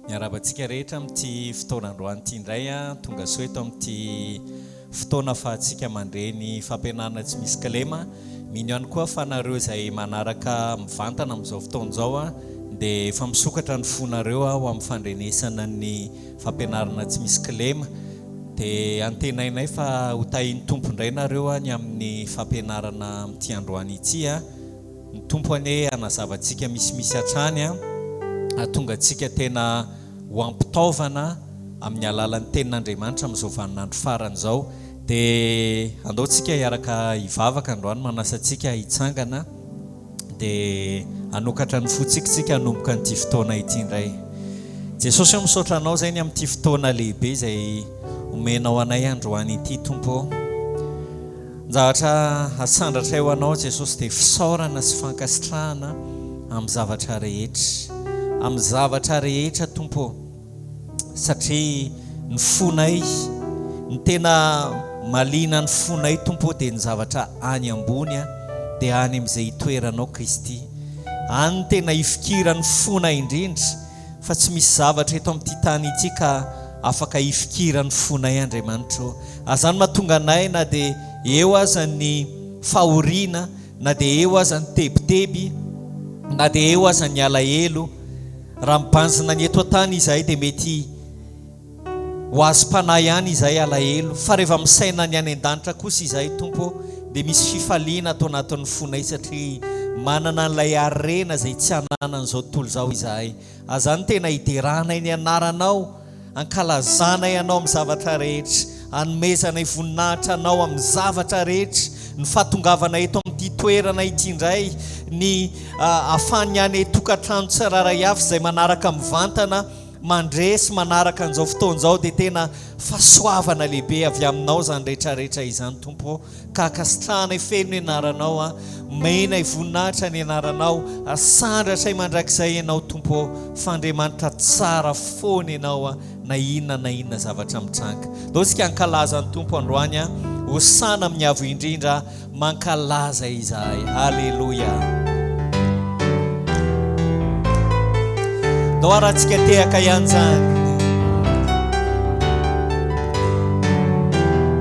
Miarabantsika rehetra amin'ity fotoana androany ity indray tonga soa eto amin'ity fotoana fahantsika mandreny fampianarana tsy misy kalema. Mino ihany koa fa nareo izay manaraka mivantana amin'izao fotoana izao dia efa misokatra ny fonareo ao amin'ny fandrenesana ny fampianarana tsy misy kalema. Dia antenainay fa ho tahin'ny tompo indray nareo ny amin'ny fampianarana amin'ity androany ity ny tompo ane anazavantsika misimisy hatrany atonga antsika tena ho ampitaovana amin'ny alalan'ny tenin'Andriamanitra amin'izao vaninandro farany izao. Dia andaontsika hiaraka hivavaka androany manasa antsika hitsangana dia hanokatra ny fotsikintsika hanomboka an'ity fotoana ity indray. Jesosy misaotra anao zay ny amin'ity fotoana lehibe izay omenao anay androany ity tompo. Zavatra asandratra eo anao Jesosy dia fisaorana sy fankasitrahana amin'ny zavatra rehetra, amin'ny zavatra rehetra tompo, satria ny fonay, ny tena malina ny fonay tompo dia ny zavatra any ambony dia any amin'izay hitoeranao Kristy. Any tena hifikirany fonay indrindra, fa tsy misy zavatra eto amin'ity tany ity ka afaka hifikirany fonay Andriamanitra. Azany mahatonga anay na dia eo aza ny fahoriana, na dia eo aza ny tebiteby, na dia eo aza ny alahelo, raha mibanjina ny eto an-tany izahay dia mety ho azo mpanahy ihany izahay alahelo, fa rehefa misaina ny any an-danitra kosa izahay tompo dia misy fifaliana atao anatin'ny fonay, satria manana n'ilay harena izay tsy hanana an'izao tontolo izao izahay. Azany tena hideranay ny anaranao, ankalazanay anao amin'ny zavatra rehetra, hanomezanay voninahitra anao amin'ny zavatra rehetra, ny fahatongavanay eto amin'ity toerana ity indray, ny afahany any tokantrano tsiraray avy izay manaraka mivantana mandresy manaraka an'izao fotoana izao, dia tena fahasoavana lehibe avy aminao zany rehetrarehetra izany tompo. Ka kasitrahanay feno ny anaranao, menay voninahitra ny anaranao, asandratra mandrakizay ianao tompo, fandriamanitra tsara foana ianao na inona zavatra mitranga. Daontsika ankalaza ny tompo androany, hosana amin'ny avo indrindra, mankalaza izahay. Halleluja. Doarantsika tehaka ihany zany.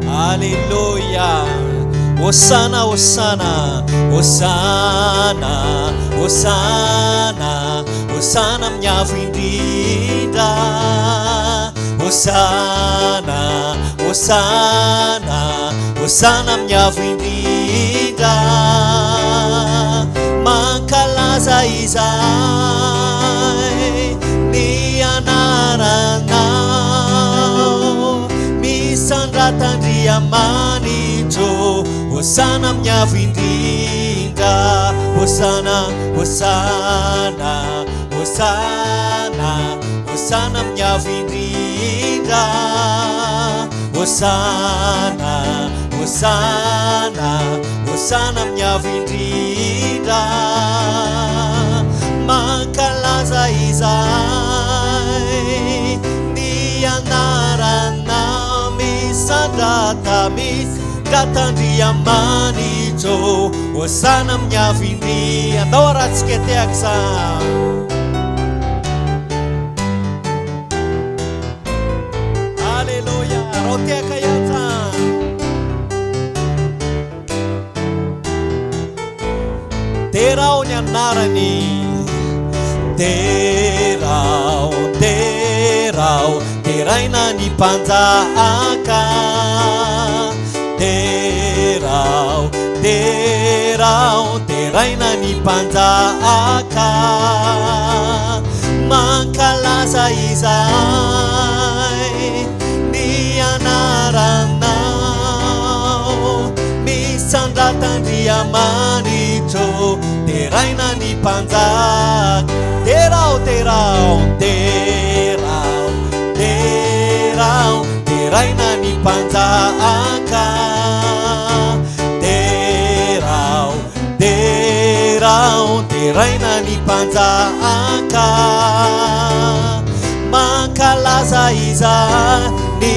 Halleluja. Hosana, hosana, hosana, hosana, hosana amin'ny avo indrindra. Hosana, hosana, hosana amin'ny avo indrindra. Mankalaza izahay ny anaranao, misandratandriamanitro. Hosana amin'ny avo indrindra. Hosana, hosana, hosana, hosana amin'ny avo indrindra. Hosana, hosana, hosana amin'ny avo indrindra. Mankalaza izahay ny anarana, misandratandriamanitro. Hosana amin'ny avo indrindra. Andao rahantsika tehaka izany. Halleluja. Raha tehaka ihany zany. Terao ny anarany, terao, terao, teraina ny mpanjaka. Terao, terao, teraina ny mpanjaka. Mankalaza izahay ny anaranao, misandratandriamanitro. Teraina ny mpanjaka. Terao, terao, terao, terao, teraina ny mpanjaka. Terao, terao, teraina ny mpanjaka. Mankalaza izahay ny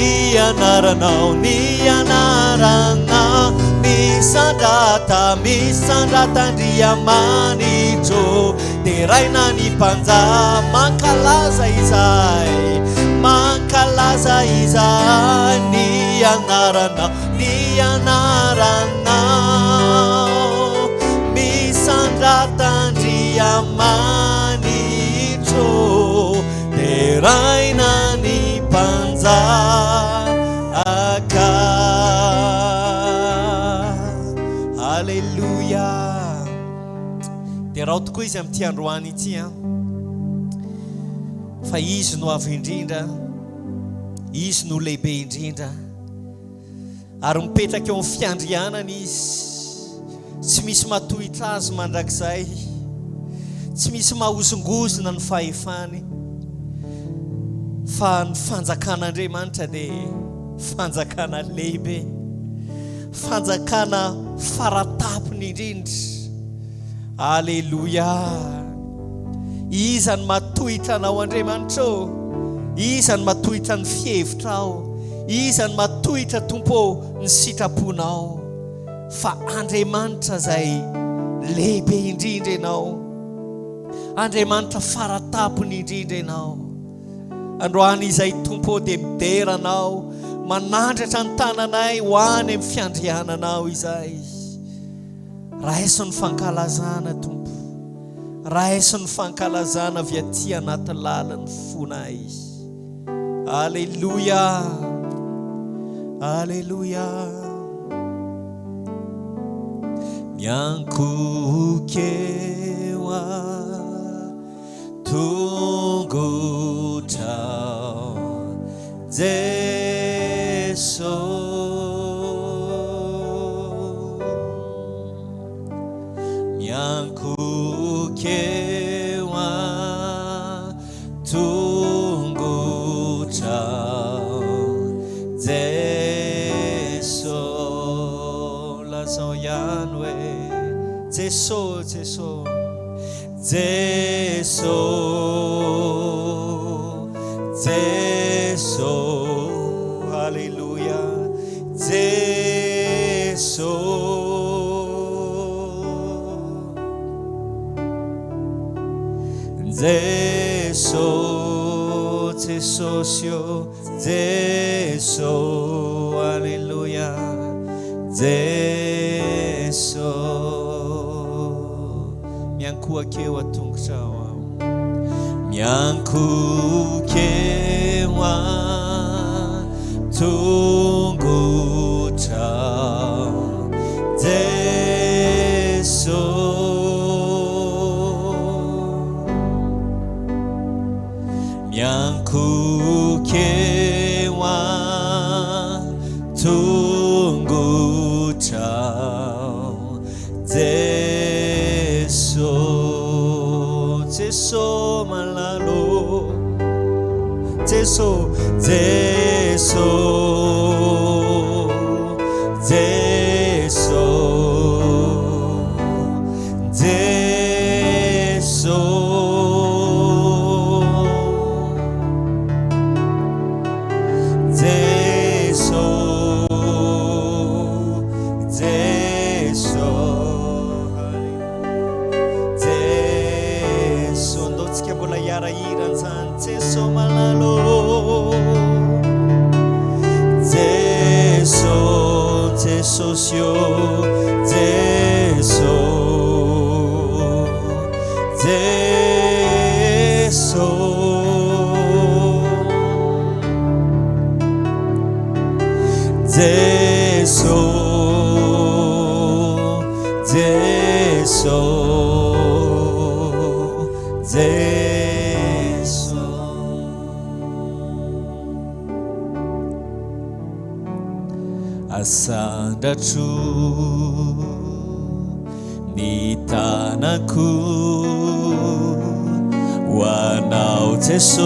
anaranao, ny anaranao, misandrata andriamanitro teraina ny mpanja mankalaza izay ny anaranao misandrata andriamanitro teraina ny mpanjaka. Alleluia. Dia raha tokoa izy amin'ity androany ity fa izy no avo indrindra, izy no lehibe indrindra ary mipetraka eo amin'ny fiandrianana izy. Tsy misy matohitra azy mandrakizay, tsy misy mahozongozona ny fahefany, fa ny fanjakan'Andriamanitra dia fanjakana lehibe, fanjakana faratapony indrindra. Alleluia. Iza ny matohitra anao Andriamanitra ô, iza ny matohitra ny fihevitrao, iza ny matohitra Tompo ny sitraponao, fa Andriamanitra zay lehibe indrindra ianao, Andriamanitra faratapony indrindra ianao. Androany izay Tompo dia mideranao, manandratra ny tananay ho any amin'ny fiandriananao izay. Raiso ny fankalazana Tompo, raiso ny fankalazana avy aty anaty lalany fonay. Alleluia, alleluia. Miankokewa tungutrao Jesu miankokewa tungutrao Jesu lazao yanwe Jesu Jesu Jesu Jesu hallelujah Jesu Jesu Jesu Jesu hallelujah Jesu miankokewa tungutrao miankokewa tungutrao Jesu miankokewa tungutrao Jesu Jesu malalo Jesu Jesu Jesu Jesu Jesu malalo Jesu Jesu sio Jesu Jesu Jesu Jesu Jesu asandratrò ny tanako ho anao Jesosy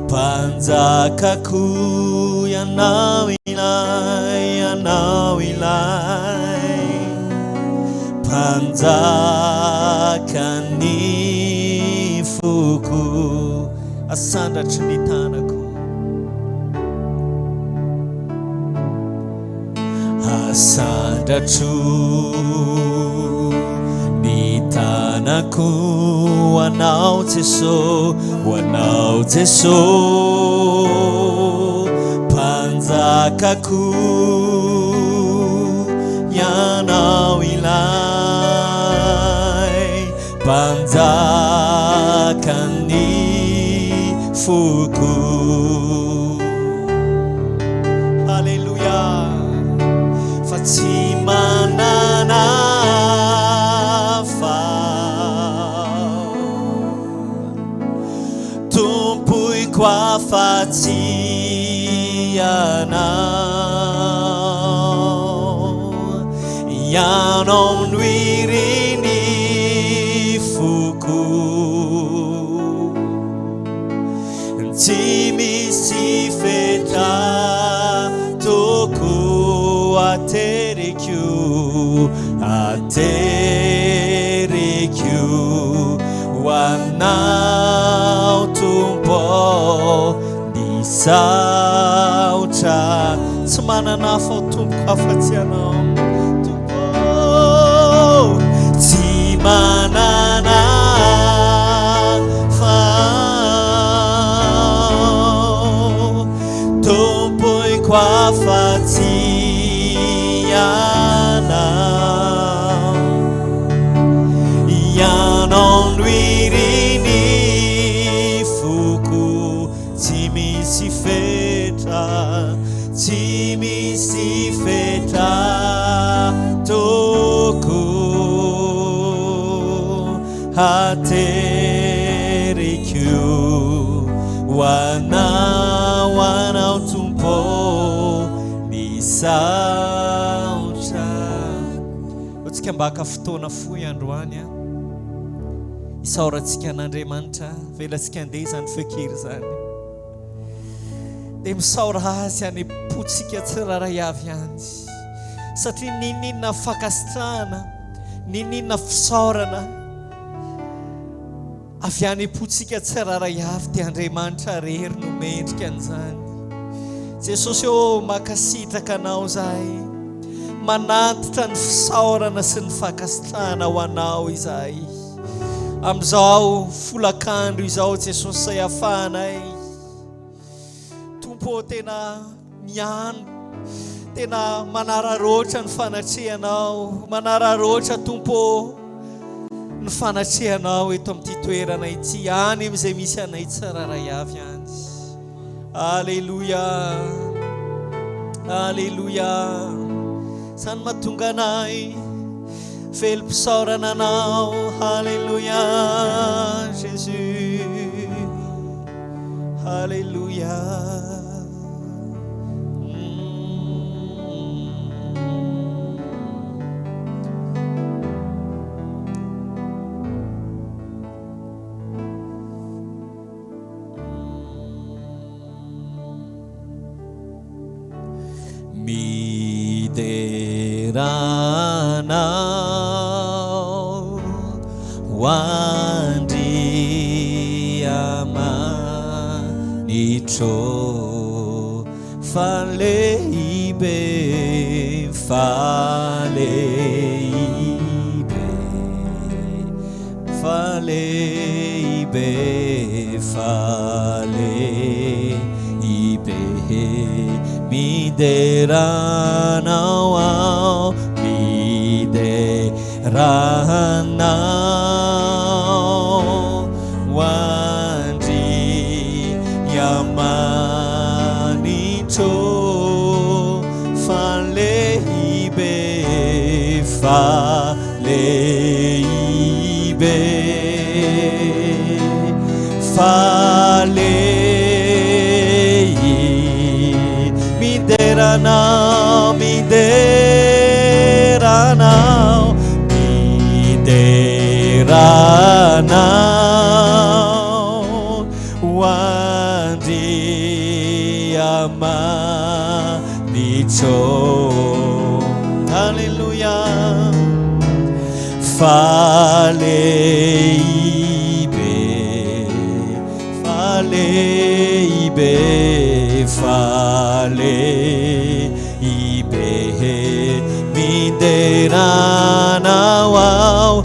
mpanjakako ianao ilay mpanjakany foko asandratra ny tanako Sandratu ni tanako anao Jesu, anao Jesu panjakako ianao ilay panjakany foko. Haleluya. Fa tsy manana fao tompoiko afa-tsy anao, ianao no iriny foko, tsy misy fetra toko aterekio, aterekio hoanao Tompo ny saotra. Tsy manana fao tompoko afa-tsy anao Tompo, tsy manana fao tompoiko afa-tsy anao, ianao no iriny foko, tsy misy fetra, tsy misy fetra toko aterekio hoanao Tompo ny saotra. Otsika mbaka fotoana fohy androany isaorantsika an'Andriamanitra, velantsika andeha zany fekery zany dia misaora azy any potsika tsiraray avy any, satria nininona fakasitrahana, nininona fisaorana avy any potsika tsiraray avy dia Andriamanitra rery no mendrika an'izany. Jesosy ô makasitraka anao zahay, manantitra ny fisaorana sy ny fakasitrahana ho anao izahay amin'izao folakandro izao Jesosy, say afahanay Tompo tena miano, tena manararoatra ny fanatrehanao, manararoatra Tompo ny fanatrehanao eto amin'ity toerana ity, any amin'izay misy anay tsiraray avy any. Alleluia, alleluia. Zany mahatonga anay velom-pisaorana anao. Alleluia Jésus, alleluia. Mideranao wandriamanitro, faleibe, faleibe, faleibe, faleibe. Mideranao, mideranao wandriamanitro, faleibe, faleibe, mideranao, mideranao, mideranao wandriamanitro. Alleluia. Faleibe, faleibe, faleibe, lideranao ao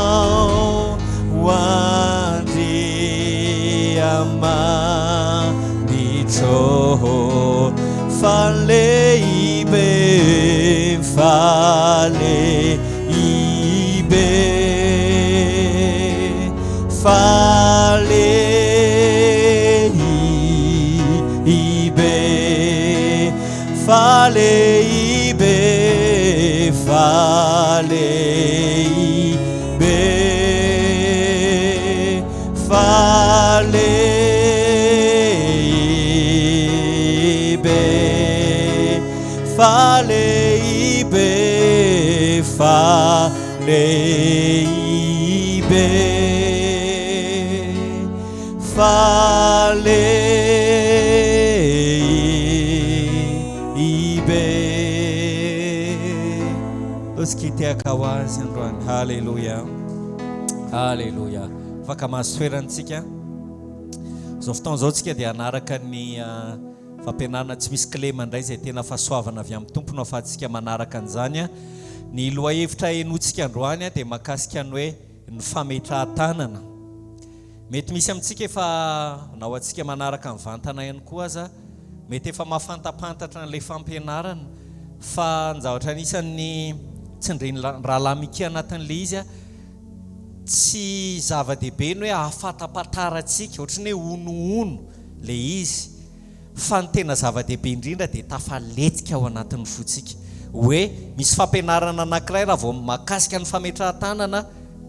lideranao andriamanitro faleibe faleibe faleibe faleibe faleibe faleibe faleibe faleibe faleibe. Os que te akawazy androany. Halleluja, halleluja. Afaka mahasoerantsika zao fotoana zao tsika dia hanaraka ny fampianarana tsy misy clé mandray zay tena fahasoavana avy amin'ny tompony afahantsika manaraka an'izany. Ny lohahevitra enotsika androany dia mahakasika ny hoe ny fametrahan-tanana. Mety misy amintsika efa na ho antsika manaraka ny vantana ihany koa aza mety efa mahafantapantatra n'ilay fampianarana fa ny zavatra anisan'ny tsindriny rahalahy mika anatin'ilay izy tsy zava-dehibe ny hoe ahafatapataratsika ohatrany hoe onoono lay izy fa ny tena zava-dehibe indrindra dia tafaletsika ao anatin'ny fotsika hoe misy fampianarana anankiray raha vao mahakasika ny fametrahan-tanana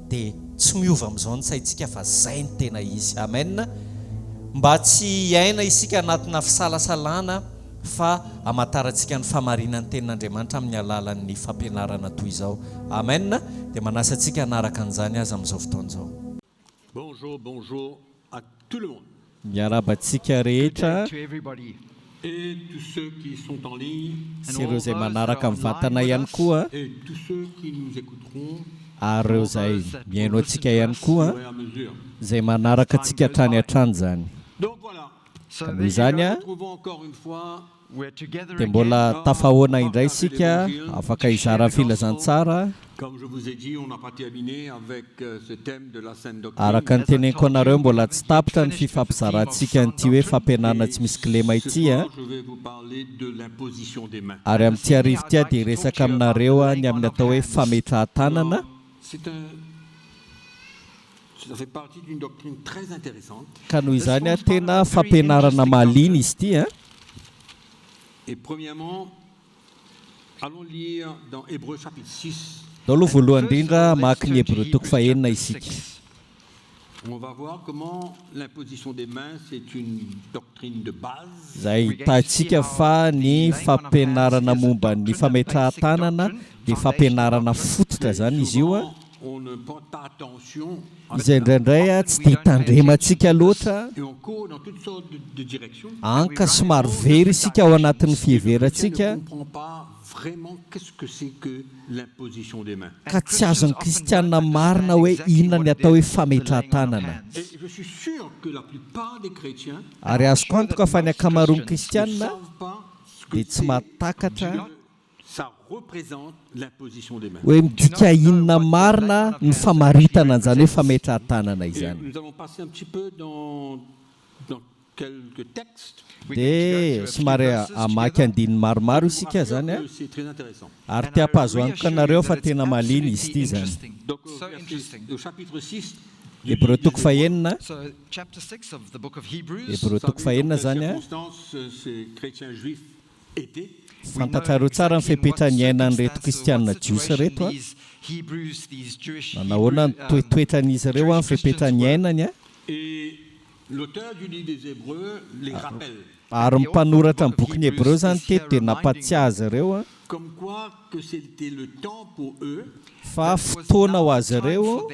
dia tsy miova amin'izao ny saintsika fa zay ny tena izy. Amen. Mba tsy aina isika anatina fisalasalana fa amatarantsika ny famarinan'ny tenin'Andriamanitra amin'ny alalan'ny fampianarana toy izao. Amen. Dia manasa antsika hanaraka an'izany aza amin'izao fotoana izao. Bonjour, bonjour à tout le monde. Miarabantsika rehetra Et tous ceux qui sont en ligne. sy ireo izay manaraka mivantana ihany koa Et tous ceux qui nous écouteront. ary ireo izay miaino antsika ihany koa Au fur et à mesure. izay manaraka antsika hatrany hatrany izany. Donc voilà. Noho izany Nous retrouvons encore une fois. dia mbola tafahoana indray isika afaka hizara filazantsara Comme je vous ai dit, on n'a pas terminé avec ce thème de la sainte doctrine. araka ny teneniko anareo mbola tsy tapitra ny fifampizarantsika n'ity hoe fampianarana tsy misy kilema ity Ce soir, je vais vous parler de l'imposition des mains. ary amin'ity arivo ity dia resaka aminareo ny amin'ny atao hoe fametrahan-tanana. Ça fait partie d'une doctrine très intéressante. Ka noho izany tena fampianarana mahaliana izy ity. Et premièrement, allons lire dans Hébreux chapitre 6. Dao aloha voalohany indrindra maka ny Hébreux toko fahenina isika. On va voir comment l'imposition des mains, c'est une doctrine de base. Zay hitantsika fa ny fampianarana momba ny fametrahan-tanana dia fampianarana fototra zany izy io. On ne porte pas attention. Izay indraindray tsy dia tandremantsika loatra. Et on court dans toutes sortes de directions. Anka somary very isika ao anatin'ny fiheverantsika. On ne comprend pas vraiment qu'est-ce que c'est que l'imposition des mains. Ka tsy azon'ny kristianina marina hoe inona ny atao hoe fametrahan-tanana. Et je suis sûr que la plupart des chrétiens Ary azoko antoka fa ny ankamaroan'ny ne kristianina savent pas ce que dia tsy mahatakatra ça représente l'imposition des mains. hoe midika inona marina ny famaritana an'izany hoe fametrahan-tanana Et izany. nous allons passer un petit peu dans quelques textes. Dia somary amaky andiny maromaro isika zany Que c'est très intéressant. ary ty ampahazo antoka anareo fa tena mahaliana izy ity zany. Donc au chapitre 6 Hébreux toko fahenina. So, chapter 6 of the book of Hebrews. Hébreux vous toko savez fahenina dans quelles zany circonstances ces chrétiens juifs étaient. fantatrareo tsara ny fepetrany ainan'ireto kristianina jiosy reto manahoana ny toetran'izy ireo ny fepetrany ainany Et l'auteur du livre des Hébreux les rappelle. ary mpanoratra ny boky ny Hébreux zany teto dia nampatsiazy ireo Comme quoi que c'était le temps pour eux fa fotoana ho azy ireo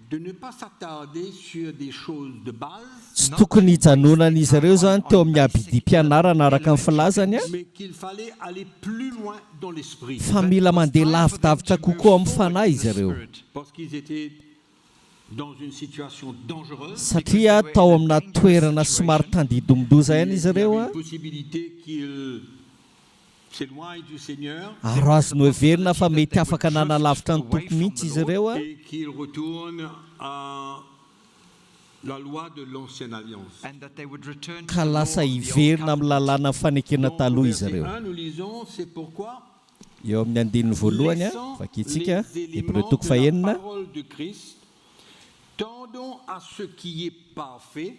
de ne pas s'attarder sur des choses de base, tsy tokony hijanonan'izy ireo zany teo amin'ny abidi-pianarana araka ny filazany mais qu'il fallait aller plus loin dans l'esprit. fa mila mandeha lavidavitra kokoa amin'ny fanahy izy ireo Parce qu'ils étaient dans une situation dangereuse. satria tao amina toerana somary tandidomdoza ihany izy Il y ireo avait a une possibilité qu'il s'éloigne du Seigneur ary azo no heverina fa mety afaka nanalavitra ny tompo mihitsy izy ireo a et qu'il retourne à la loi de l'ancienne alliance. and that they would return to ka the law lasa of the old hiverina amin'ny covenant. lalàna fanekena Donc, taloha au izy verset ireo 1, nous lisons, c'est pourquoi eo amin'ny andininy voalohany a laissant vakitsika les Hébreux éléments toko de la fahenina parole de Christ, tendons à ce qui est parfait,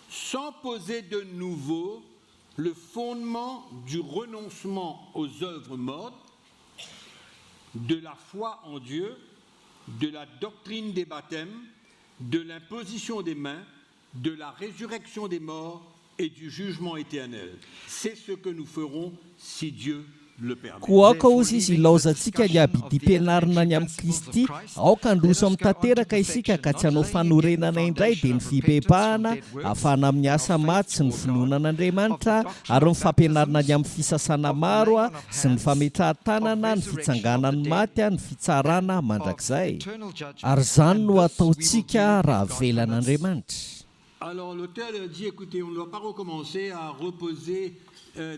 sans poser de nouveau le fondement du renoncement aux œuvres mortes, de la foi en Dieu, de la doctrine des baptêmes, de l'imposition des mains, de la résurrection des morts et du jugement éternel. C'est ce que nous ferons si Dieu le permet. koaka ozy izy ilaozantsika ny abidi mpianarina ny amin'ny kristy aoka androso amin'ny tanteraka isika ka tsy hanao fanorenana indray dia ny fibebahana ahafahana amin'ny asa maty sy ny finoanan'Andriamanitra ary ny fampianarana ny amin'ny fisasana maro a sy ny fametrahan-tanana ny fitsanganan'ny maty a ny fitsarana mandrakizay Eternal judgment ary izany and no this we will ataontsika do raha if God velan'Andriamanitra. Alors l'auteur dit, écoutez, on ne doit pas recommencer à reposer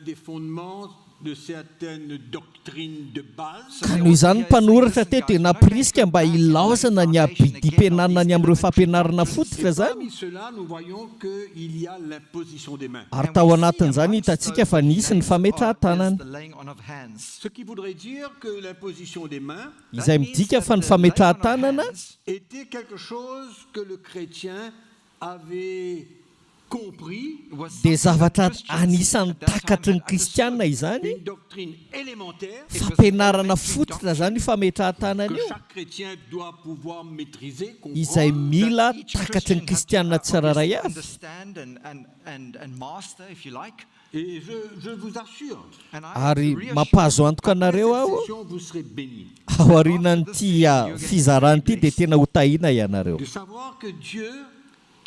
des fondements de certaines doctrines de base. ka noho izany ny mpanoratra teto dia nampirisika mba ilaozana ny abidi-pianarana ny amin'ireo fampianarana fototra Et zany parmi cela, nous voyons qu'il y a l'imposition des mains. ary tao anatin'izany hitantsika fa nisy ny fametrahan-tanana the laying on of hands. Ce qui voudrait dire que l'imposition des mains izay midika fa ny fametrahan-tanana était quelque chose que le chrétien avait compris, dia zavatra anisan'ny takatry ny kristianina izany une doctrine élémentaire fampianarana fototra zany io fametrahan-tanana que io chaque chrétien doit pouvoir maîtriser, izay comprendre. mila Each takatry Christian ny had to kristianina tsiraray avy understand and master, if you like. Et je vous assure, And I ary reassure mampahazo antoka après anareo cette aho session, vous serez bénis ao aorianan'ity fizarana ity dia tena ho tahina ianareo de savoir que Dieu,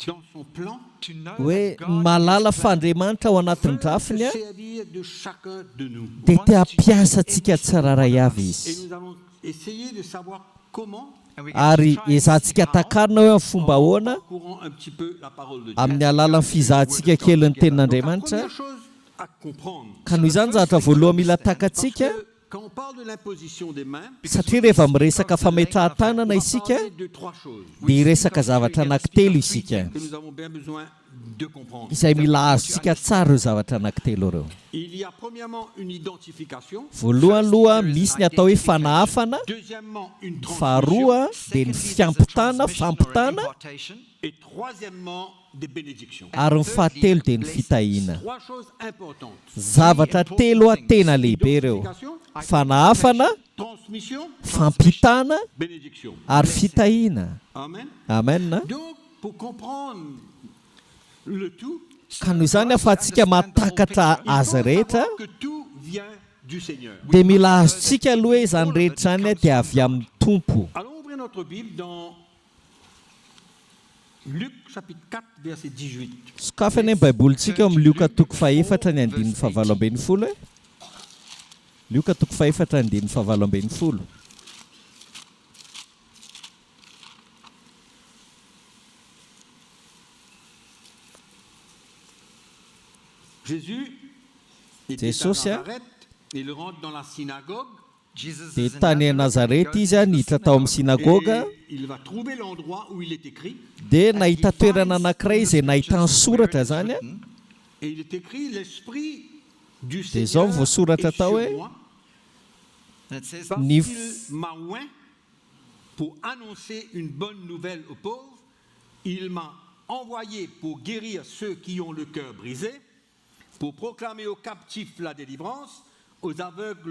dans son plan, to know hoe that God malala fandriamanitra ao anatin'ny veut drafiny a se servir de chacun de nous. dia te hampiasa antsika tsiraray avy Et izy nous allons essayer de savoir comment, and we ary can try and ezahantsika see how, takarina hoe amin'ny fomba en ahoana parcourant un petit peu la parole de Dieu. amin'ny alalan'ny fizahantsika kely ny Donc la tenin'Andriamanitra première chose à comprendre, ka noho izany zavatra voalohany mila parce takatsika que quand on parle de l'imposition des mains, satria rehefa miresaka fametrahan-tanana on va isika parler de trois choses dia hiresaka zavatra anankitelo isika que nous avons bien besoin de comprendre. izay mila azontsika tsara ireo zavatra anankitelo ireo Il y a premièrement une identification, voalohany aloha misy ny atao hoe fanahafana deuxièmement une transmission, faharoa dia ny fiampitana fampitana impartation, et troisièmement des bénédictions. ary ny fahatelo dia ny fitahiana Trois choses importantes. zavatra telo a tena lehibe ireo Identification, fanahafana transmission, fampitana bénédiction. ary fitahiana Amen. amen Donc, pour comprendre le tout, ka noho izany ahafahantsika mahatakatra il azy faut rehetra savoir que tout vient du Seigneur. dia mila azontsika aloha hoe izany rehetra zany a dia avy amin'ny tompo Allons ouvrir notre Bible dans Luc chapitre 4, verset 18. sokafana ny baibolitsika amin'ny lioka toko fahefatra ny andininy fahavalo ambin'ny folo e lioka toko fahefatra ny andininy fahavalo ambin'ny folo Jésus était à Jesús, Nazareth, il rentre dans la synagogue Jesus dia is in tany a Nazareth, nazareta izy a niditra tao amin'ny sinagoga et il va trouver l'endroit où il est écrit. dia nahita toerana anankiray izay nahitany soratra zany a Et il est écrit, l'Esprit du Des Seigneur hommes, vos sourates est à sur Taoué. moi, and it says, parce Ni- qu'il m'a oint pour annoncer une bonne nouvelle aux pauvres. Il m'a envoyé pour guérir ceux qui ont le cœur brisé, pour proclamer aux captifs la délivrance, aux aveugles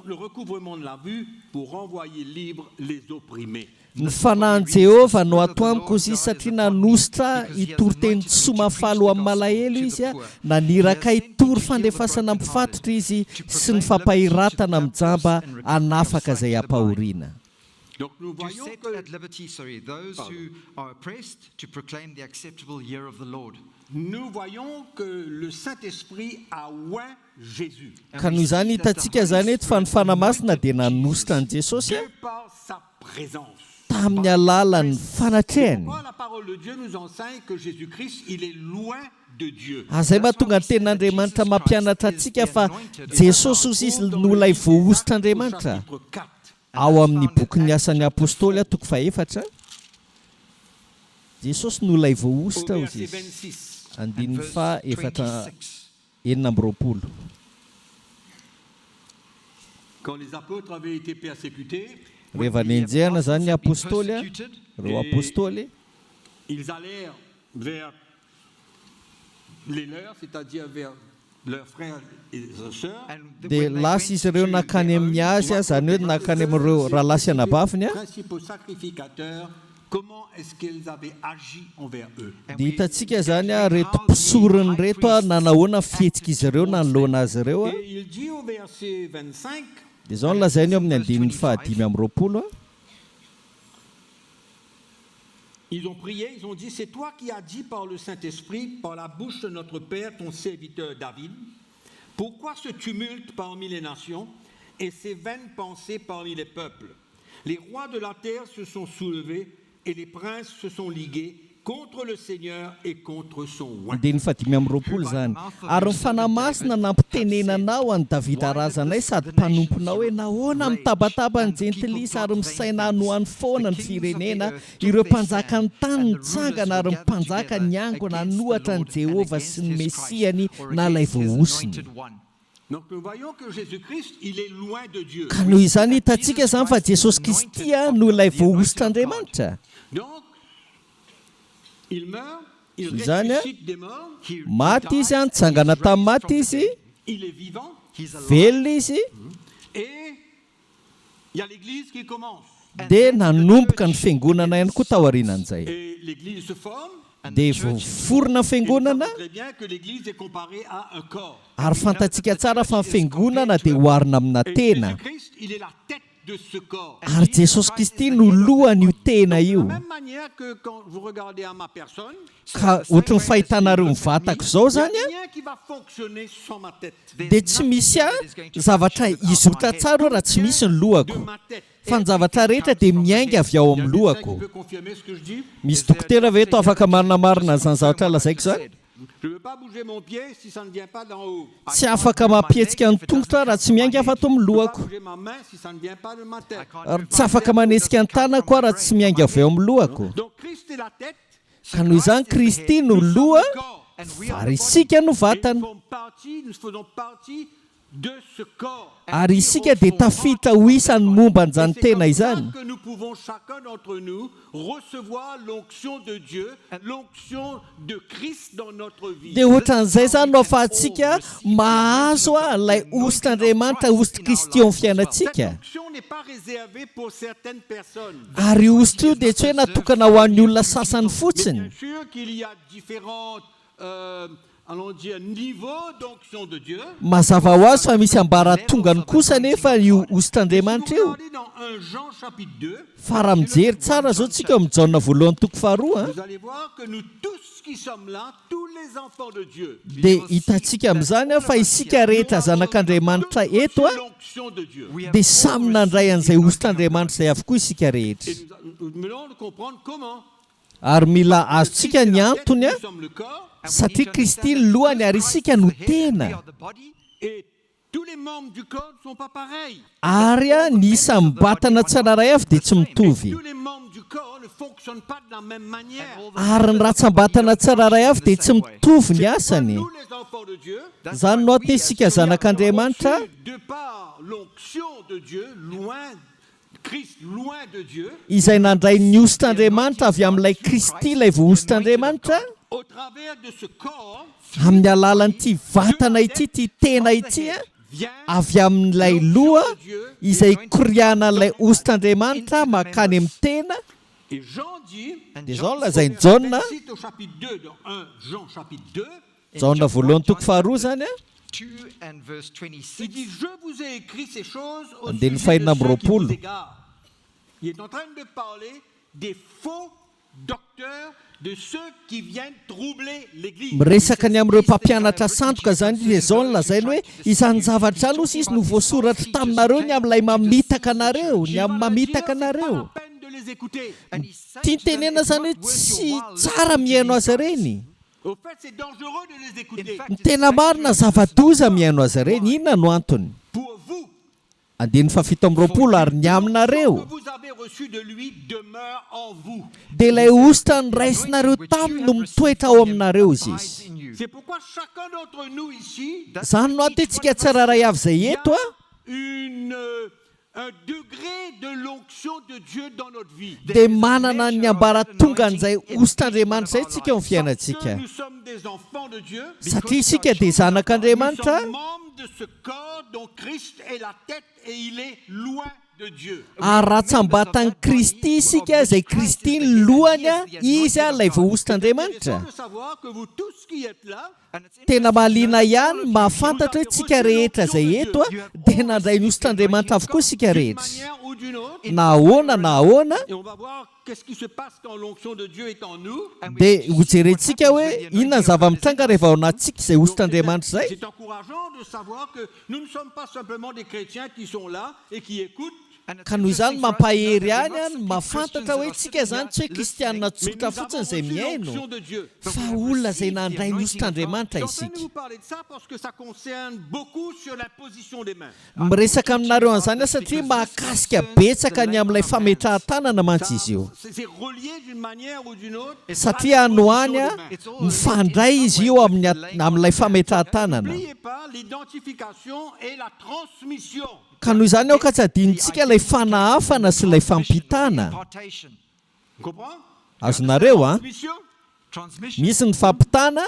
le recouvrement de la vue, pour renvoyer libres les opprimés. ny fanahin' Jehova no ato amiko izy satria nanositra hitory-teny somafalo amin'ny malahelo izy a naniraka hitory fandefasana ampifatotra izy sy ny fampahiratana mijamba anafaka izay ampahoriana Donc nous to voyons set que at liberty, those who are oppressed, to proclaim the acceptable year of the Lord. nous voyons que le Saint-Esprit a oint Jésus ka noho izany hitantsika zany eto fa ny fanamasina dia nanositra an' Jesosy a de par sa présence. tamin'ny alalan'ny fanatrehany. Pourquoi la parole de Dieu nous enseigne que Jésus-Christ, il est loin de Dieu. Azay mahatonga ny tenin'Andriamanitra mampianatra antsika fa Jesosy ozy izy nolay voahositr'Andriamanitra. Chapitre 4. Ao amin'ny bokin'ny asan'ny apôstôly toko 4 Jesosy nolay voahositra Au ozy verset izy. 26. Andin'ny verse fa efatra 26. enina amby roapolo. Quand les apôtres avaient été persécutés, Rehefa nenjehana zany ny apôstôly, ireo apôstôly, ils allèrent vers les leurs, c'est-à-dire vers leurs frères et leurs sœurs, dia lasa izy ireo nakany amin'ny azy, zany hoe nakany amin'ireo rahalasy anabaviny. principaux sacrificateurs, comment est-ce qu'ils avaient agi envers eux. Dia hitantsika zany reto mpisorony reto nanahoana fihetsika izy ireo nanoloana azy ireo. Et il dit au verset 25, Dia zao nolazainy eo amin'ny andininy fahadimy amby roapolo. ils ont prié, ils ont dit, c'est toi qui as dit par le Saint-Esprit, par la bouche de notre Père, ton serviteur David, pourquoi ce tumulte parmi les nations et ces vaines pensées parmi les peuples? Les rois de la terre se sont soulevés et les princes se sont ligués contre le Seigneur et contre son roi. Andininy fahadimy amby roapolo zany. Ary ny fanahy masina nampitenenanao any Davida razanay sady mpanomponao hoe nahoana mitabataba ny jentilisa ary misaina hanohany foana ny firenena, ireo mpanjaka ny tany nitsangana ary mpanjaka ny angona hanohatra ny Jehova sy ny Mesiany nalay voahosiny. Donc nous voyons que Jésus-Christ, il est loin de Dieu. Ka noho izany hitantsika zany fa Jesosy Kristy no ilay voahositr'Andriamanitra. Donc, il meurt, il Zany, ressuscite des morts, maty izy, nitsangana tamin'ny maty izy, il est vivant, velona izy, et il y a l'Église qui commence. dia nanomboka ny fiangonana ihany koa tao aorianan'izay. Et l'Église se forme. Dia voaforona ny fiangonana, Très bien que l'Église est comparée à un corps. ary fantatsika tsara fa ny fiangonana dia hoarina amina Et tena. Jésus-Christ, il est la tête de ce corps. Ary Jesosy Kristy no lohan'io tena De io. la même manière que quand vous regardez à ma personne, Ka ohatry ny fahitanareo ny vatako zao il n'y a zany, rien qui va fonctionner sans ma tête. dia tsy misy zavatra izota tsara raha tsy misy ny De lohako. ma tête. Fa ny zavatra rehetra dia miainga avy ao Il y a amin'ny quelqu'un lohako. qui peut confirmer ce que je dis? Misy dokotera ve eto afaka marinamarina zany zavatra lazaiko zany? Je ne veux pas bouger mon pied si ça ne vient pas d'en haut. Tsy afaka mampihetsika ny tongotra raha tsy miainga afa ato amin'ny Je ne peux pas lohako. bouger ma main si ça ne vient pas de ma tête. Ary tsy afaka manesika ny tanako koa raha tsy miainga avy ao amin'ny lohako. Donc Christ est la tête. Ka noho izany Kristy no loha, ary isika no Et vatana. nous faisons partie de ce corps. Ary isika dia tafita ho isan'ny momba an'izany Et c'est tena comme ça izany. que nous pouvons chacun d'entre nous recevoir l'onction de Dieu, l'onction de Christ dans notre vie. Dia ohatran'izay zany no ahafahantsika mahazo ilay ositr'Andriamanitra, ositry Kristy ao amin'ny Cette fiainantsika. onction n'est pas réservée pour certaines personnes. Ary ositra io dia tsy hoe natokana ho an'ny olona sasany Mais fotsiny. bien sûr qu'il y a différents allons dire niveaux d'onction de Dieu. Mazava ho azy fa misy ambaratongany kosa nefa io ositr'Andriamanitra io. Regardez dans 1 Jean chapitre 2, Fa raha mijery tsara zao tsika amin'ny Jaona voalohany toko faharoa, vous allez voir que nous tous qui sommes là, tous les enfants de Dieu, dia hitantsika amin'izany fa isika rehetra zanak'Andriamanitra eto l'onction de Dieu. dia samy nandray an'izay ositr'Andriamanitra izay avokoa isika rehetra. Et nous venons de comprendre comment. Ary mila azontsika ny antony Nous sommes le corps satria Kristy ny lohany ary isika no tena. et tous les membres du corps ne sont pas pareils. Ary ny isan'ny batana tsiraray avy dia tsy mitovy. Tous les membres du corps ne fonctionnent pas de la même manière. Ary ny ratsambatana tsiraray avy dia tsy mitovy ny asany. Nous les enfants de Dieu, Zany no atao isika zanak'Andriamanitra, de par l'onction de Dieu, loin Christ, loin de Dieu, izay nandray ny ositr'Andriamanitra avy amin'ilay Kristy ilay voahositr'Andriamanitra, au travers de ce corps, amin'ny alalan'ity vatana ity, ty tena ity, vient avy amin'ilay loha izay koriana ilay ositr'Andriamanitra makany amin'ny tena. et Jean dit, Dia zao lazainy Jaona, cite au chapitre 2 dans 1 Jean chapitre 2, Jaona voalohany toko faharoa zany, 2 and verse il 26. dit, je vous ai écrit ces choses au Andeni sujet de faina ceux qui amby vous roapolo. égarent. Il est en train de parler des faux docteurs, de ceux qui viennent troubler l'église. Miresaka ny amin'ireo mpampianatra sandoka zany le zao ny lazainy hoe izany zavatra aloha izy no voasoratra taminareo ny amin'ilay mamitaka anareo, ny amin'ny mamitaka anareo. Tia tenena zany hoe tsy tsara mihaino azy ireny. Au fait, c'est dangereux de les écouter. Ny tena marina zava-doza mihaino azy ireny. Inona no antony? Pour vous, Andiny fafito amby roapolo ary ny aminareo que vous avez reçu de lui demeure en vous. dia ilay ositra ny raisinareo taminy no mitoetra ao aminareo izy. C'est pourquoi chacun d'entre nous ici Zany no antsika tsiraray avy izay eto un degré de l'onction de Dieu dans notre vie. dia manana ny ambaratongan'izay ositr'Andriamanitra izay tsika eo amin'ny fiainantsika. Nous sommes des enfants de Dieu. Satria isika dia Nous zanak'Andriamanitra, sommes membres de ce corps dont Christ est la tête et il est loin de Dieu. ary ratsambatan'i Kristy isika izay Kristy ny lohany a, izy a ilay vao ositr'Andriamanitra. De savoir que vous tous qui êtes là, Tena mahaliana ihany mahafantatra hoe tsika rehetra izay eto a dia nandray ny ositr'Andriamanitra avokoa isika d'une rehetra. manière ou d'une autre, Na ahoana na ahoana et on va voir qu'est-ce qui se passe quand l'onction de Dieu est en nous. dia hojerentsika hoe inona ny zava-mitranga rehefa ao anatsika izay ositr'Andriamanitra izay. C'est encourageant de savoir que nous ne sommes pas simplement des chrétiens qui sont là et qui écoutent, Ka noho izany mampahery ihany a ny mahafantatra hoe tsika zany tsy hoe kristianina mais tsotra nous fotsiny avons izay reçu mihaino l'onction de Dieu. fa olona izay nandray ny ositr'Andriamanitra Je suis en train de isika. vous parler de ça parce que ça concerne beaucoup sur l'imposition des mains. Miresaka aminareo an'izany a satria mahakasika betsaka ny amin'ilay fametrahan-tanana mantsy izy io. C'est relié d'une manière ou d'une autre. Satria anoany a mifandray izy io amin'ilay fametrahan-tanana. N'oubliez pas l'identification et la transmission. Ka noho izany ao ka tsy adinontsika ilay fanahafana sy ilay fampitana. Impartation. On comprend? Azonareo a Transmission. misy ny fampitana,